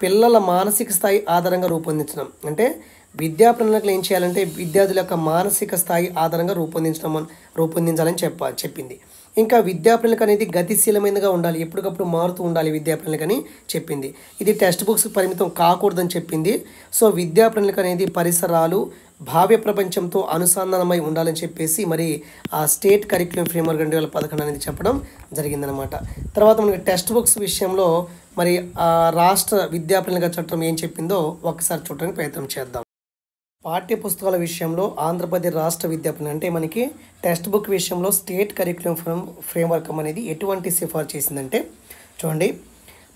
పిల్లల మానసిక స్థాయి ఆధారంగా రూపొందించడం. అంటే విద్యా ప్రణాళికలు ఏం చేయాలంటే విద్యార్థుల యొక్క మానసిక స్థాయి ఆధారంగా రూపొందించాలని చెప్పింది. ఇంకా విద్యా ప్రణాళిక అనేది గతిశీలమైనదిగా ఉండాలి, ఎప్పటికప్పుడు మారుతూ ఉండాలి విద్యా ప్రణాళిక అని చెప్పింది. ఇది టెక్స్ట్ బుక్స్ పరిమితం కాకూడదని చెప్పింది. సో విద్యా ప్రణాళిక అనేది పరిసరాలు, భావ్య ప్రపంచంతో అనుసంధానమై ఉండాలని చెప్పేసి మరి ఆ స్టేట్ కరిక్యులం ఫ్రేమ్వర్క్ 2011 అనేది చెప్పడం జరిగిందనమాట. తర్వాత మనకి టెక్స్ట్ బుక్స్ విషయంలో మరి ఆ రాష్ట్ర విద్యా ప్రణాళిక చట్టం ఏం చెప్పిందో ఒకసారి చూడడానికి ప్రయత్నం చేద్దాం. పాఠ్య పుస్తకాల విషయంలో ఆంధ్రప్రదేశ్ రాష్ట్ర విద్యా ప్రణాళిక అంటే మనకి టెక్స్ట్ బుక్ విషయంలో స్టేట్ కరిక్యులం ఫ్రేమ్వర్క్ అనేది ఎటువంటి సిఫార్సు చేసిందంటే చూడండి,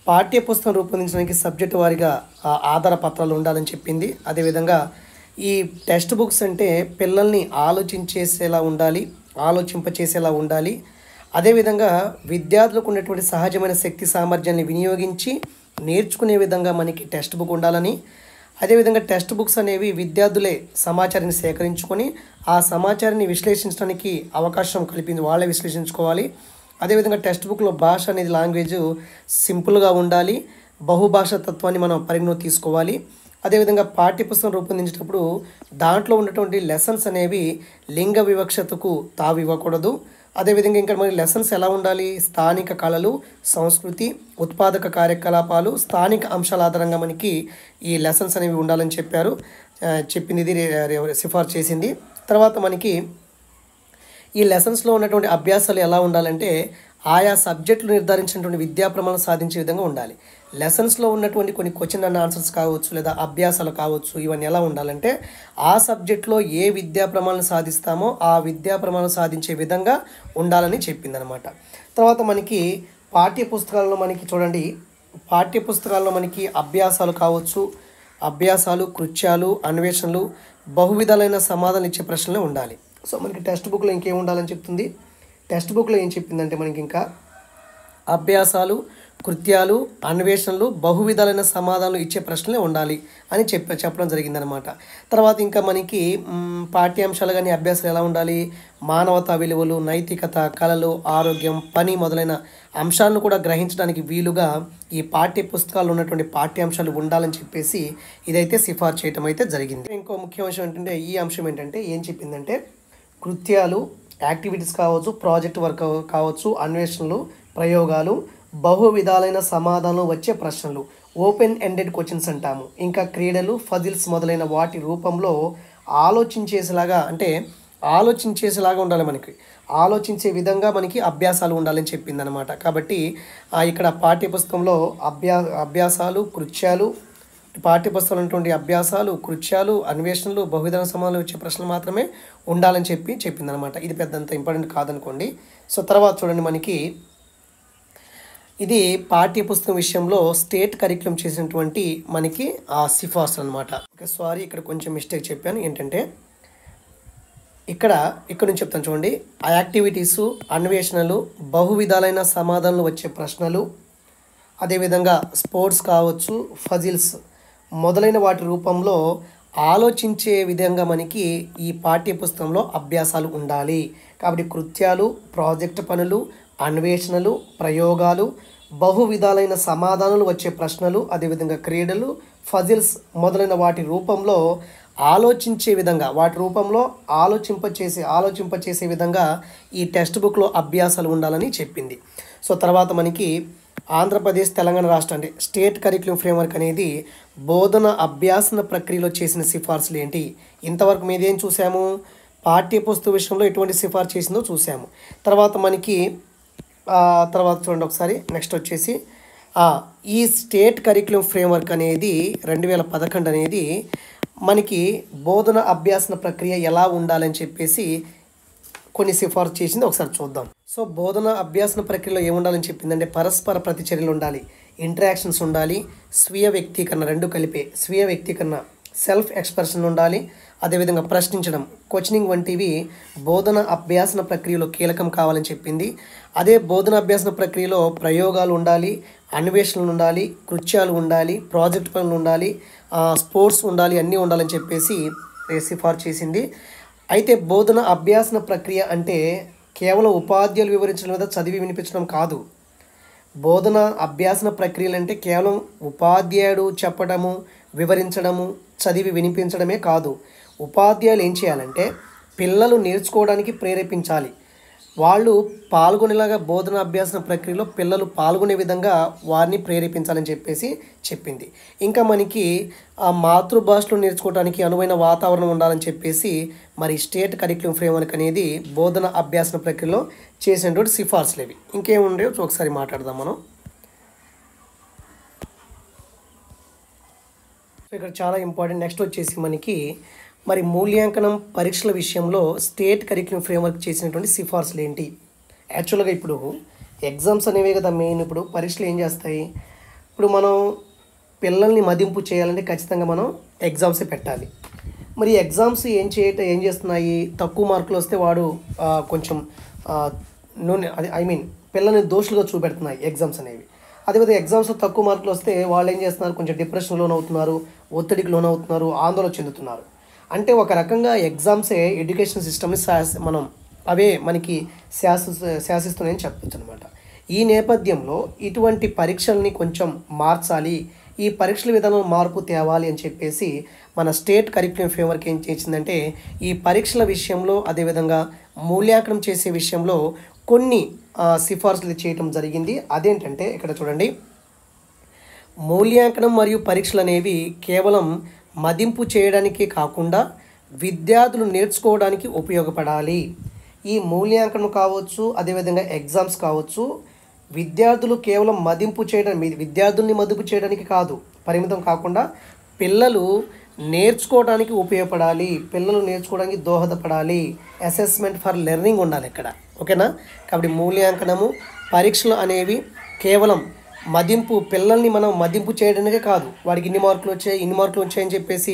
పాఠ్య పుస్తకం రూపొందించడానికి సబ్జెక్టు వారీగా ఆధార పత్రాలు ఉండాలని చెప్పింది. అదేవిధంగా ఈ టెక్స్ట్ బుక్స్ అంటే పిల్లల్ని ఆలోచింపచేసేలా ఉండాలి. అదేవిధంగా విద్యార్థులకు ఉన్నటువంటి సహజమైన శక్తి సామర్థ్యాన్ని వినియోగించి నేర్చుకునే విధంగా మనకి టెక్స్ట్ బుక్ ఉండాలని, అదేవిధంగా టెక్స్ట్ బుక్స్ అనేవి విద్యార్థులే సమాచారాన్ని సేకరించుకొని ఆ సమాచారాన్ని విశ్లేషించడానికి అవకాశం కల్పింది, వాళ్ళే విశ్లేషించుకోవాలి. అదేవిధంగా టెక్స్ట్ బుక్లో భాష అనేది లాంగ్వేజ్ సింపుల్గా ఉండాలి, బహుభాషా తత్వాన్ని మనం పరిగణలోకి తీసుకోవాలి. అదేవిధంగా పాఠ్యపుస్తకం రూపొందించేటప్పుడు దాంట్లో ఉన్నటువంటి లెసన్స్ అనేవి లింగ వివక్షతకు తావివ్వకూడదు. అదేవిధంగా ఇంకా మనకి లెసన్స్ ఎలా ఉండాలి, స్థానిక కళలు, సంస్కృతి, ఉత్పాదక కార్యకలాపాలు, స్థానిక అంశాల ఆధారంగా మనకి ఈ లెసన్స్ అనేవి ఉండాలని చెప్పింది, ఇది సిఫార్సు చేసింది. తర్వాత మనకి ఈ లెసన్స్లో ఉన్నటువంటి అభ్యాసాలు ఎలా ఉండాలంటే ఆయా సబ్జెక్టులు నిర్ధారించినటువంటి విద్యా ప్రమాణాలు సాధించే విధంగా ఉండాలి. లెసన్స్లో ఉన్నటువంటి కొన్ని క్వశ్చన్ అండ్ ఆన్సర్స్ కావచ్చు లేదా అభ్యాసాలు కావచ్చు, ఇవన్నీ ఎలా ఉండాలంటే ఆ సబ్జెక్ట్లో ఏ విద్యా ప్రమాణాలు సాధిస్తామో ఆ విద్యా ప్రమాణాలు సాధించే విధంగా ఉండాలని చెప్పిందనమాట. తర్వాత మనకి పాఠ్యపుస్తకాల్లో మనకి చూడండి, పాఠ్యపుస్తకాల్లో మనకి అభ్యాసాలు కావచ్చు, అభ్యాసాలు, కృత్యాలు, అన్వేషణలు, బహువిధాలైన సమాధానం ఇచ్చే ప్రశ్నలే ఉండాలి. సో మనకి టెక్స్ట్ బుక్లో ఇంకేం ఉండాలని చెప్తుంది, టెక్స్ట్ బుక్లో ఏం చెప్పిందంటే మనకి ఇంకా అభ్యాసాలు, కృత్యాలు, అన్వేషణలు, బహువిధాలైన సమాధానాలు ఇచ్చే ప్రశ్నలే ఉండాలి అని చెప్పడం జరిగిందనమాట. తర్వాత ఇంకా మనకి పాఠ్యాంశాలు కానీ అభ్యాసాలు ఎలా ఉండాలి, మానవతా విలువలు, నైతికత, కళలు, ఆరోగ్యం, పని మొదలైన అంశాలను కూడా గ్రహించడానికి వీలుగా ఈ పాఠ్య పుస్తకాల్లో ఉన్నటువంటి పాఠ్యాంశాలు ఉండాలని చెప్పేసి ఇదైతే సిఫార్సు చేయటం అయితే జరిగింది. ఇంకో ముఖ్య అంశం ఏంటంటే ఈ అంశం ఏంటంటే ఏం చెప్పిందంటే కృత్యాలు, యాక్టివిటీస్ కావచ్చు, ప్రాజెక్ట్ వర్క్ కావచ్చు, అన్వేషణలు, ప్రయోగాలు, బహు విధాలైన సమాధానాలు వచ్చే ప్రశ్నలు, ఓపెన్ ఎండెడ్ క్వశ్చన్స్ అంటాము. ఇంకా క్రీడలు, ఫజిల్స్ మొదలైన వాటి రూపంలో ఆలోచించేసేలాగా ఉండాలి, మనకి ఆలోచించే విధంగా మనకి అభ్యాసాలు ఉండాలని చెప్పిందనమాట. కాబట్టి ఇక్కడ పాఠ్యపుస్తకంలో అభ్యాసాలు, కృత్యాలు, పాఠ్యపుస్తకంలో ఉన్నటువంటి అభ్యాసాలు, కృత్యాలు, అన్వేషణలు, బహువిధాన సమాధానాలు వచ్చే ప్రశ్నలు మాత్రమే ఉండాలని చెప్పిందనమాట. ఇది పెద్దంత ఇంపార్టెంట్ కాదనుకోండి. సో తర్వాత చూడండి, మనకి ఇది పాఠ్యపుస్తకం విషయంలో స్టేట్ కరిక్యులం చేసినటువంటి మనకి సిఫార్సు అనమాట. ఓకే, సారీ ఇక్కడ కొంచెం మిస్టేక్ చెప్పాను. ఏంటంటే ఇక్కడ నుంచి చెప్తాను చూడండి, ఆ యాక్టివిటీసు, అన్వేషణలు, బహువిధాలైన సమాధానాలు వచ్చే ప్రశ్నలు, అదేవిధంగా స్పోర్ట్స్ కావచ్చు, ఫజిల్స్ మొదలైన వాటి రూపంలో ఆలోచించే విధంగా మనకి ఈ పాఠ్యపుస్తకంలో అభ్యాసాలు ఉండాలి. కాబట్టి కృత్యాలు, ప్రాజెక్ట్ పనులు, అన్వేషణలు, ప్రయోగాలు, బహు విధాలైన సమాధానాలు వచ్చే ప్రశ్నలు, అదేవిధంగా క్రీడలు, ఫజిల్స్ మొదలైన వాటి రూపంలో ఆలోచించే విధంగా, వాటి రూపంలో ఆలోచింపచేసే విధంగా ఈ టెక్స్ట్ బుక్లో అభ్యాసాలు ఉండాలని చెప్పింది. సో తర్వాత మనకి ఆంధ్రప్రదేశ్, తెలంగాణ రాష్ట్రం అంటే స్టేట్ కరిక్యులం ఫ్రేమ్వర్క్ అనేది బోధన అభ్యాసన ప్రక్రియలో చేసిన సిఫార్సులు ఏంటి, ఇంతవరకు మీదేం చూసాము, పాఠ్యపుస్తక విషయంలో ఎటువంటి సిఫార్సు చేసిందో చూసాము. తర్వాత మనకి తర్వాత చూడండి ఒకసారి, నెక్స్ట్ వచ్చేసి ఈ స్టేట్ కరిక్యులం ఫ్రేమ్వర్క్ అనేది 2011 అనేది మనకి బోధన అభ్యాసన ప్రక్రియ ఎలా ఉండాలని చెప్పేసి కొన్ని సిఫార్సు చేసింది, ఒకసారి చూద్దాం. సో బోధన అభ్యాసన ప్రక్రియలో ఏముండాలని చెప్పిందంటే పరస్పర ప్రతిచర్యలు ఉండాలి, ఇంటరాక్షన్స్ ఉండాలి, స్వీయ వ్యక్తీకరణ, రెండు కలిపే స్వీయ వ్యక్తీకరణ, సెల్ఫ్ ఎక్స్ప్రెషన్ ఉండాలి, అదేవిధంగా ప్రశ్నించడం, క్వశ్చనింగ్ వంటివి బోధన అభ్యాసన ప్రక్రియలో కీలకం కావాలని చెప్పింది. అదే బోధన అభ్యాసన ప్రక్రియలో ప్రయోగాలు ఉండాలి, అన్వేషణలు ఉండాలి, కృత్యాలు ఉండాలి, ప్రాజెక్ట్ పనులు ఉండాలి, స్పోర్ట్స్ ఉండాలి, అన్నీ ఉండాలని చెప్పేసి సిఫార్సు చేసింది. అయితే బోధన అభ్యాసన ప్రక్రియ అంటే కేవలం ఉపాధ్యాయులు వివరించడం లేదా చదివి వినిపించడం కాదు. బోధన అభ్యాసన ప్రక్రియలు అంటే కేవలం ఉపాధ్యాయుడు చెప్పడము, వివరించడము, చదివి వినిపించడమే కాదు. ఉపాధ్యాయులు ఏం చేయాలంటే పిల్లలు నేర్చుకోవడానికి ప్రేరేపించాలి. వాళ్ళు పాల్గొనేలాగా బోధన అభ్యాసన ప్రక్రియలో పిల్లలు పాల్గొనే విధంగా వారిని ప్రేరేపించాలని చెప్పేసి చెప్పింది. ఇంకా మనకి ఆ మాతృభాషలో నేర్చుకోవడానికి అనువైన వాతావరణం ఉండాలని చెప్పేసి మరి స్టేట్ కరిక్యులం ఫ్రేమ్వర్క్ అనేది బోధన అభ్యాసన ప్రక్రియలో చేసినటువంటి సిఫార్సులు ఇవి. ఇంకేముండేవో ఒకసారి మాట్లాడదాం మనం. సో ఇక్కడ చాలా ఇంపార్టెంట్. నెక్స్ట్ వచ్చేసి మనకి మరి మూల్యాంకనం పరీక్షల విషయంలో స్టేట్ కరిక్యులం ఫ్రేమ్వర్క్ చేసినటువంటి సిఫార్సులు ఏంటి? యాక్చువల్గా ఇప్పుడు ఎగ్జామ్స్ అనేవే కదా మెయిన్. ఇప్పుడు పరీక్షలు ఏం చేస్తాయి? ఇప్పుడు మనం పిల్లల్ని మదింపు చేయాలంటే ఖచ్చితంగా మనం ఎగ్జామ్సే పెట్టాలి. మరి ఎగ్జామ్స్ ఏం చేస్తున్నాయి? తక్కువ మార్కులు వస్తే వాడు కొంచెం పిల్లల్ని దోషులుగా చూపెడుతున్నాయి ఎగ్జామ్స్ అనేవి. అదేవిధంగా ఎగ్జామ్స్లో తక్కువ మార్కులు వస్తే వాళ్ళు ఏం చేస్తున్నారు? కొంచెం డిప్రెషన్ లోనవుతున్నారు, ఒత్తిడికి లోనవుతున్నారు, ఆందోళన చెందుతున్నారు. అంటే ఒక రకంగా ఎగ్జామ్సే ఎడ్యుకేషన్ సిస్టమ్ని మనం అవే మనకి శాసిస్తున్నాయని చెప్పచ్చు అనమాట. ఈ నేపథ్యంలో ఇటువంటి పరీక్షల్ని కొంచెం మార్చాలి, ఈ పరీక్షల విధానంలో మార్పు తేవాలి అని చెప్పేసి మన స్టేట్ కరిక్యులం ఫ్రేమ్వర్క్ ఏం చేసిందంటే ఈ పరీక్షల విషయంలో అదేవిధంగా మూల్యాంకనం చేసే విషయంలో కొన్ని సిఫార్సులు చేయటం జరిగింది. అదేంటంటే ఇక్కడ చూడండి, మూల్యాంకనం మరియు పరీక్షలు అనేవి కేవలం మదింపు చేయడానికి కాకుండా విద్యార్థులు నేర్చుకోవడానికి ఉపయోగపడాలి. ఈ మూల్యాంకనం కావచ్చు, అదేవిధంగా ఎగ్జామ్స్ కావచ్చు, విద్యార్థులు కేవలం విద్యార్థుల్ని మదింపు చేయడానికి కాదు పరిమితం కాకుండా పిల్లలు నేర్చుకోవడానికి ఉపయోగపడాలి, పిల్లలు నేర్చుకోవడానికి దోహదపడాలి. అసెస్మెంట్ ఫర్ లెర్నింగ్ ఉండాలి ఇక్కడ. ఓకేనా? కాబట్టి మూల్యాంకనము పరీక్షలు అనేవి కేవలం పిల్లల్ని మనం మదింపు చేయడానికే కాదు, వాడికి ఇన్ని మార్కులు వచ్చాయని చెప్పేసి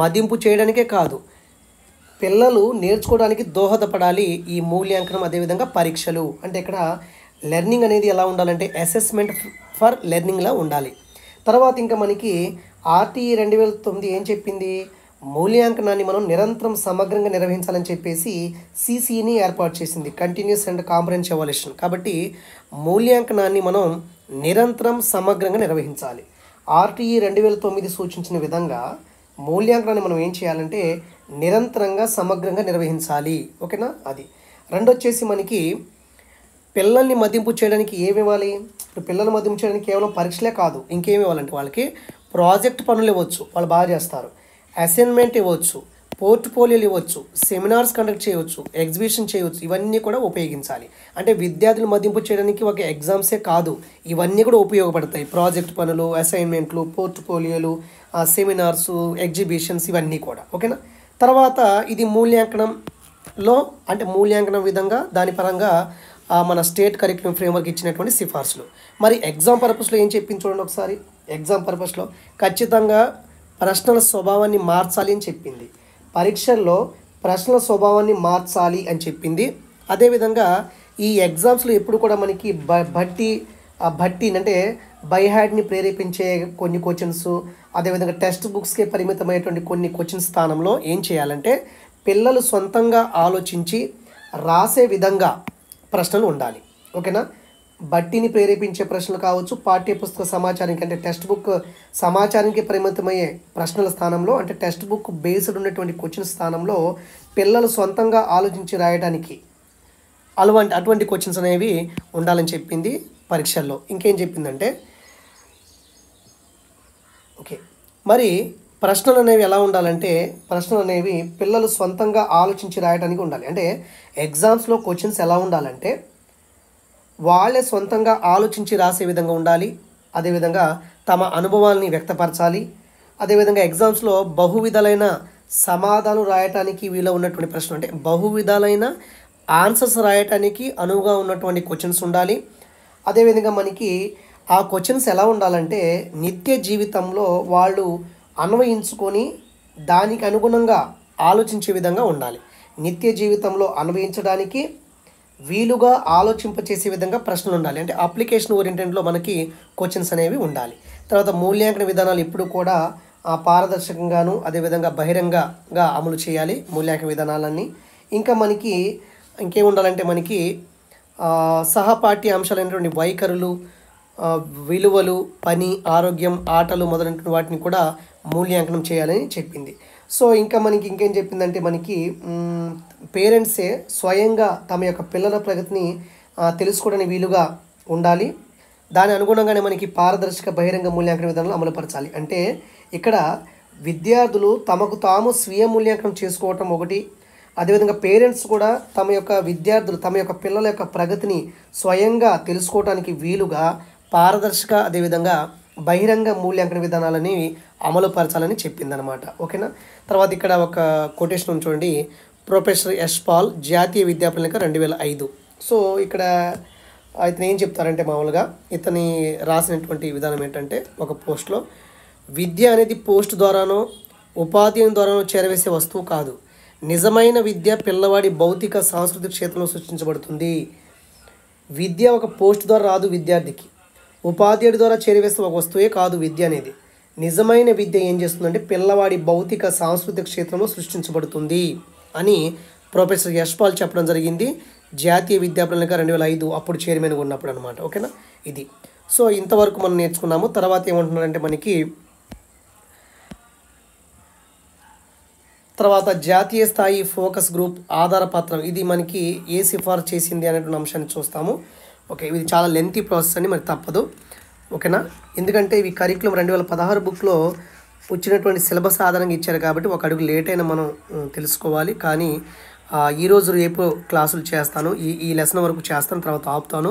మదింపు చేయడానికే కాదు, పిల్లలు నేర్చుకోవడానికి దోహదపడాలి ఈ మూల్యాంకనం అదేవిధంగా పరీక్షలు. అంటే ఇక్కడ లెర్నింగ్ అనేది ఎలా ఉండాలంటే అసెస్మెంట్ ఫర్ లెర్నింగ్లా ఉండాలి. తర్వాత ఇంకా మనకి RTE 2009 ఏం చెప్పింది? మూల్యాంకనాన్ని మనం నిరంతరం సమగ్రంగా నిర్వహించాలని చెప్పేసి CCEని ఏర్పాటు చేసింది, కంటిన్యూస్ అండ్ కాంప్రహెన్సివ్ ఎవాల్యుయేషన్. కాబట్టి మూల్యాంకనాన్ని మనం నిరంతరం సమగ్రంగా నిర్వహించాలి. RTE 2009 సూచించిన విధంగా మూల్యాంకనాన్ని మనం ఏం చేయాలంటే నిరంతరంగా సమగ్రంగా నిర్వహించాలి. ఓకేనా? అది. రెండొచ్చేసి మనకి పిల్లల్ని మదింపు చేయడానికి ఏమి ఇవ్వాలి? ఇప్పుడు పిల్లల్ని మదింపు చేయడానికి కేవలం పరీక్షలే కాదు, ఇంకేమి ఇవ్వాలంటే వాళ్ళకి ప్రాజెక్ట్ పనులు ఇవ్వచ్చు, వాళ్ళు బాగా చేస్తారు, అసైన్మెంట్ ఇవ్వచ్చు, పోర్ట్ఫోలియోలు ఇవ్వచ్చు, సెమినార్స్ కండక్ట్ చేయవచ్చు, ఎగ్జిబిషన్ చేయవచ్చు. ఇవన్నీ కూడా ఉపయోగించాలి. అంటే విద్యార్థులు మదింపు చేయడానికి ఒక ఎగ్జామ్సే కాదు, ఇవన్నీ కూడా ఉపయోగపడతాయి. ప్రాజెక్ట్ పనులు, అసైన్మెంట్లు, పోర్ట్ఫోలియోలు, సెమినార్సు, ఎగ్జిబిషన్స్ ఇవన్నీ కూడా. ఓకేనా? తర్వాత ఇది మూల్యాంకనంలో అంటే మూల్యాంకనం విధంగా దాని పరంగా మన స్టేట్ కరిక్యులం ఫ్రేమ్వర్క్ ఇచ్చినటువంటి సిఫార్సులు. మరి ఎగ్జామ్ పర్పస్లో ఏం చెప్పింది చూడండి ఒకసారి. ఎగ్జామ్ పర్పస్లో ఖచ్చితంగా ప్రశ్నల స్వభావాన్ని మార్చాలి అని చెప్పింది. పరీక్షల్లో ప్రశ్నల స్వభావాన్ని మార్చాలి అని చెప్పింది. అదేవిధంగా ఈ ఎగ్జామ్స్లో ఎప్పుడు కూడా మనకి బట్టి అంటే బై హ్యాడ్ని ప్రేరేపించే కొన్ని క్వశ్చన్స్, అదేవిధంగా టెక్స్ట్ బుక్స్కే పరిమితమైనటువంటి కొన్ని క్వశ్చన్స్ స్థానంలో ఏం చేయాలంటే పిల్లలు సొంతంగా ఆలోచించి రాసే విధంగా ప్రశ్నలు ఉండాలి. ఓకేనా? బట్టిని ప్రేరేపించే ప్రశ్నలు కావచ్చు, పాఠ్యపుస్తక సమాచారానికి అంటే టెక్స్ట్ బుక్ సమాచారానికి పరిమితమయ్యే ప్రశ్నల స్థానంలో అంటే టెక్స్ట్ బుక్ బేస్డ్ ఉన్నటువంటి క్వశ్చన్ స్థానంలో పిల్లలు సొంతంగా ఆలోచించి రాయడానికి అటువంటి క్వశ్చన్స్ అనేవి ఉండాలని చెప్పింది పరీక్షల్లో. ఇంకేం చెప్పిందంటే మరి ప్రశ్నలు అనేవి ఎలా ఉండాలంటే ప్రశ్నలు అనేవి పిల్లలు సొంతంగా ఆలోచించి రాయడానికి ఉండాలి. అంటే ఎగ్జామ్స్లో క్వశ్చన్స్ ఎలా ఉండాలంటే వాళ్ళే సొంతంగా ఆలోచించి రాసే విధంగా ఉండాలి. అదేవిధంగా తమ అనుభవాల్ని వ్యక్తపరచాలి. అదేవిధంగా ఎగ్జామ్స్లో బహువిధాలైన సమాధానాలు రాయటానికి వీలో ఉన్నటువంటి ప్రశ్నలు అంటే బహువిధాలైన ఆన్సర్స్ రాయటానికి అనువుగా ఉన్నటువంటి క్వశ్చన్స్ ఉండాలి. అదేవిధంగా మనకి ఆ క్వశ్చన్స్ ఎలా ఉండాలంటే నిత్య జీవితంలో వాళ్ళు అన్వయించుకొని దానికి అనుగుణంగా ఆలోచించే విధంగా ఉండాలి. నిత్య జీవితంలో అన్వయించడానికి వీలుగా ఆలోచింపచేసే విధంగా ప్రశ్నలు ఉండాలి. అంటే అప్లికేషన్ ఓరియంటెడ్లో మనకి క్వశ్చన్స్ అనేవి ఉండాలి. తర్వాత మూల్యాంకన విధానాలు ఎప్పుడు కూడా పారదర్శకంగాను అదేవిధంగా బహిరంగంగా అమలు చేయాలి మూల్యాంకన విధానాలన్నీ. ఇంకా మనకి ఇంకేం ఉండాలంటే మనకి సహపాఠ్య అంశాలైనటువంటి వైఖరులు, విలువలు, పని, ఆరోగ్యం, ఆటలు మొదలైన వాటిని కూడా మూల్యాంకనం చేయాలని చెప్పింది. సో ఇంకా మనకి ఇంకేం చెప్పిందంటే మనకి పేరెంట్సే స్వయంగా తమ యొక్క పిల్లల ప్రగతిని తెలుసుకోవడానికి వీలుగా ఉండాలి. దాని అనుగుణంగానే మనకి పారదర్శక బహిరంగ మూల్యాంకన విధానాలు అమలుపరచాలి. అంటే ఇక్కడ విద్యార్థులు తమకు తాము స్వీయ మూల్యాంకనం చేసుకోవటం ఒకటి, అదేవిధంగా పేరెంట్స్ కూడా తమ యొక్క విద్యార్థులు తమ యొక్క పిల్లల యొక్క ప్రగతిని స్వయంగా తెలుసుకోవడానికి వీలుగా పారదర్శక అదేవిధంగా బహిరంగ మూల్యాంకన విధానాలని అమలుపరచాలని చెప్పిందనమాట. ఓకేనా. తర్వాత ఇక్కడ ఒక కొటేషన్ ఉంది చూడండి, ప్రొఫెసర్ యష్ పాల్, జాతీయ విద్యా ప్రణాళిక 2005. సో ఇక్కడ ఇతను ఏం చెప్తారంటే మామూలుగా ఇతని రాసినటువంటి విధానం ఏంటంటే ఒక పోస్ట్లో, విద్య అనేది పోస్ట్ ద్వారానో ఉపాధ్యాయుని ద్వారానో చేరవేసే వస్తువు కాదు. నిజమైన విద్య పిల్లవాడి భౌతిక సాంస్కృతిక క్షేత్రంలో సృష్టించబడుతుంది. విద్య ఒక పోస్ట్ ద్వారా రాదు విద్యార్థికి, ఉపాధ్యాయుడి ద్వారా చేరవేసే ఒక వస్తువే కాదు విద్య అనేది. నిజమైన విద్య ఏం చేస్తుందంటే పిల్లవాడి భౌతిక సాంస్కృతిక క్షేత్రంలో సృష్టించబడుతుంది అని ప్రొఫెసర్ యష్ పాల్ చెప్పడం జరిగింది. జాతీయ విద్యా ప్రణాళిక 2005 అప్పుడు చైర్మన్గా ఉన్నప్పుడు అనమాట. ఓకేనా. ఇది సో ఇంతవరకు మనం నేర్చుకున్నాము. తర్వాత ఏమంటున్నారంటే మనకి తర్వాత జాతీయ స్థాయి ఫోకస్ గ్రూప్ ఆధారపత్రం, ఇది మనకి ఏ సిఫార్సు చేసింది అనేటువంటి అంశాన్ని చూస్తాము. ఓకే, ఇది చాలా లెంతీ ప్రాసెస్ అని మరి తప్పదు. ఓకేనా. ఎందుకంటే ఇవి కరికులం 2016 బుక్లో వచ్చినటువంటి సిలబస్ ఆధారంగా ఇచ్చారు కాబట్టి ఒక అడుగు లేట్ అయినా మనం తెలుసుకోవాలి. కానీ ఈరోజు రేపు క్లాసులు చేస్తాను, ఈ లెసన్ వరకు చేస్తాను, తర్వాత ఆపుతాను.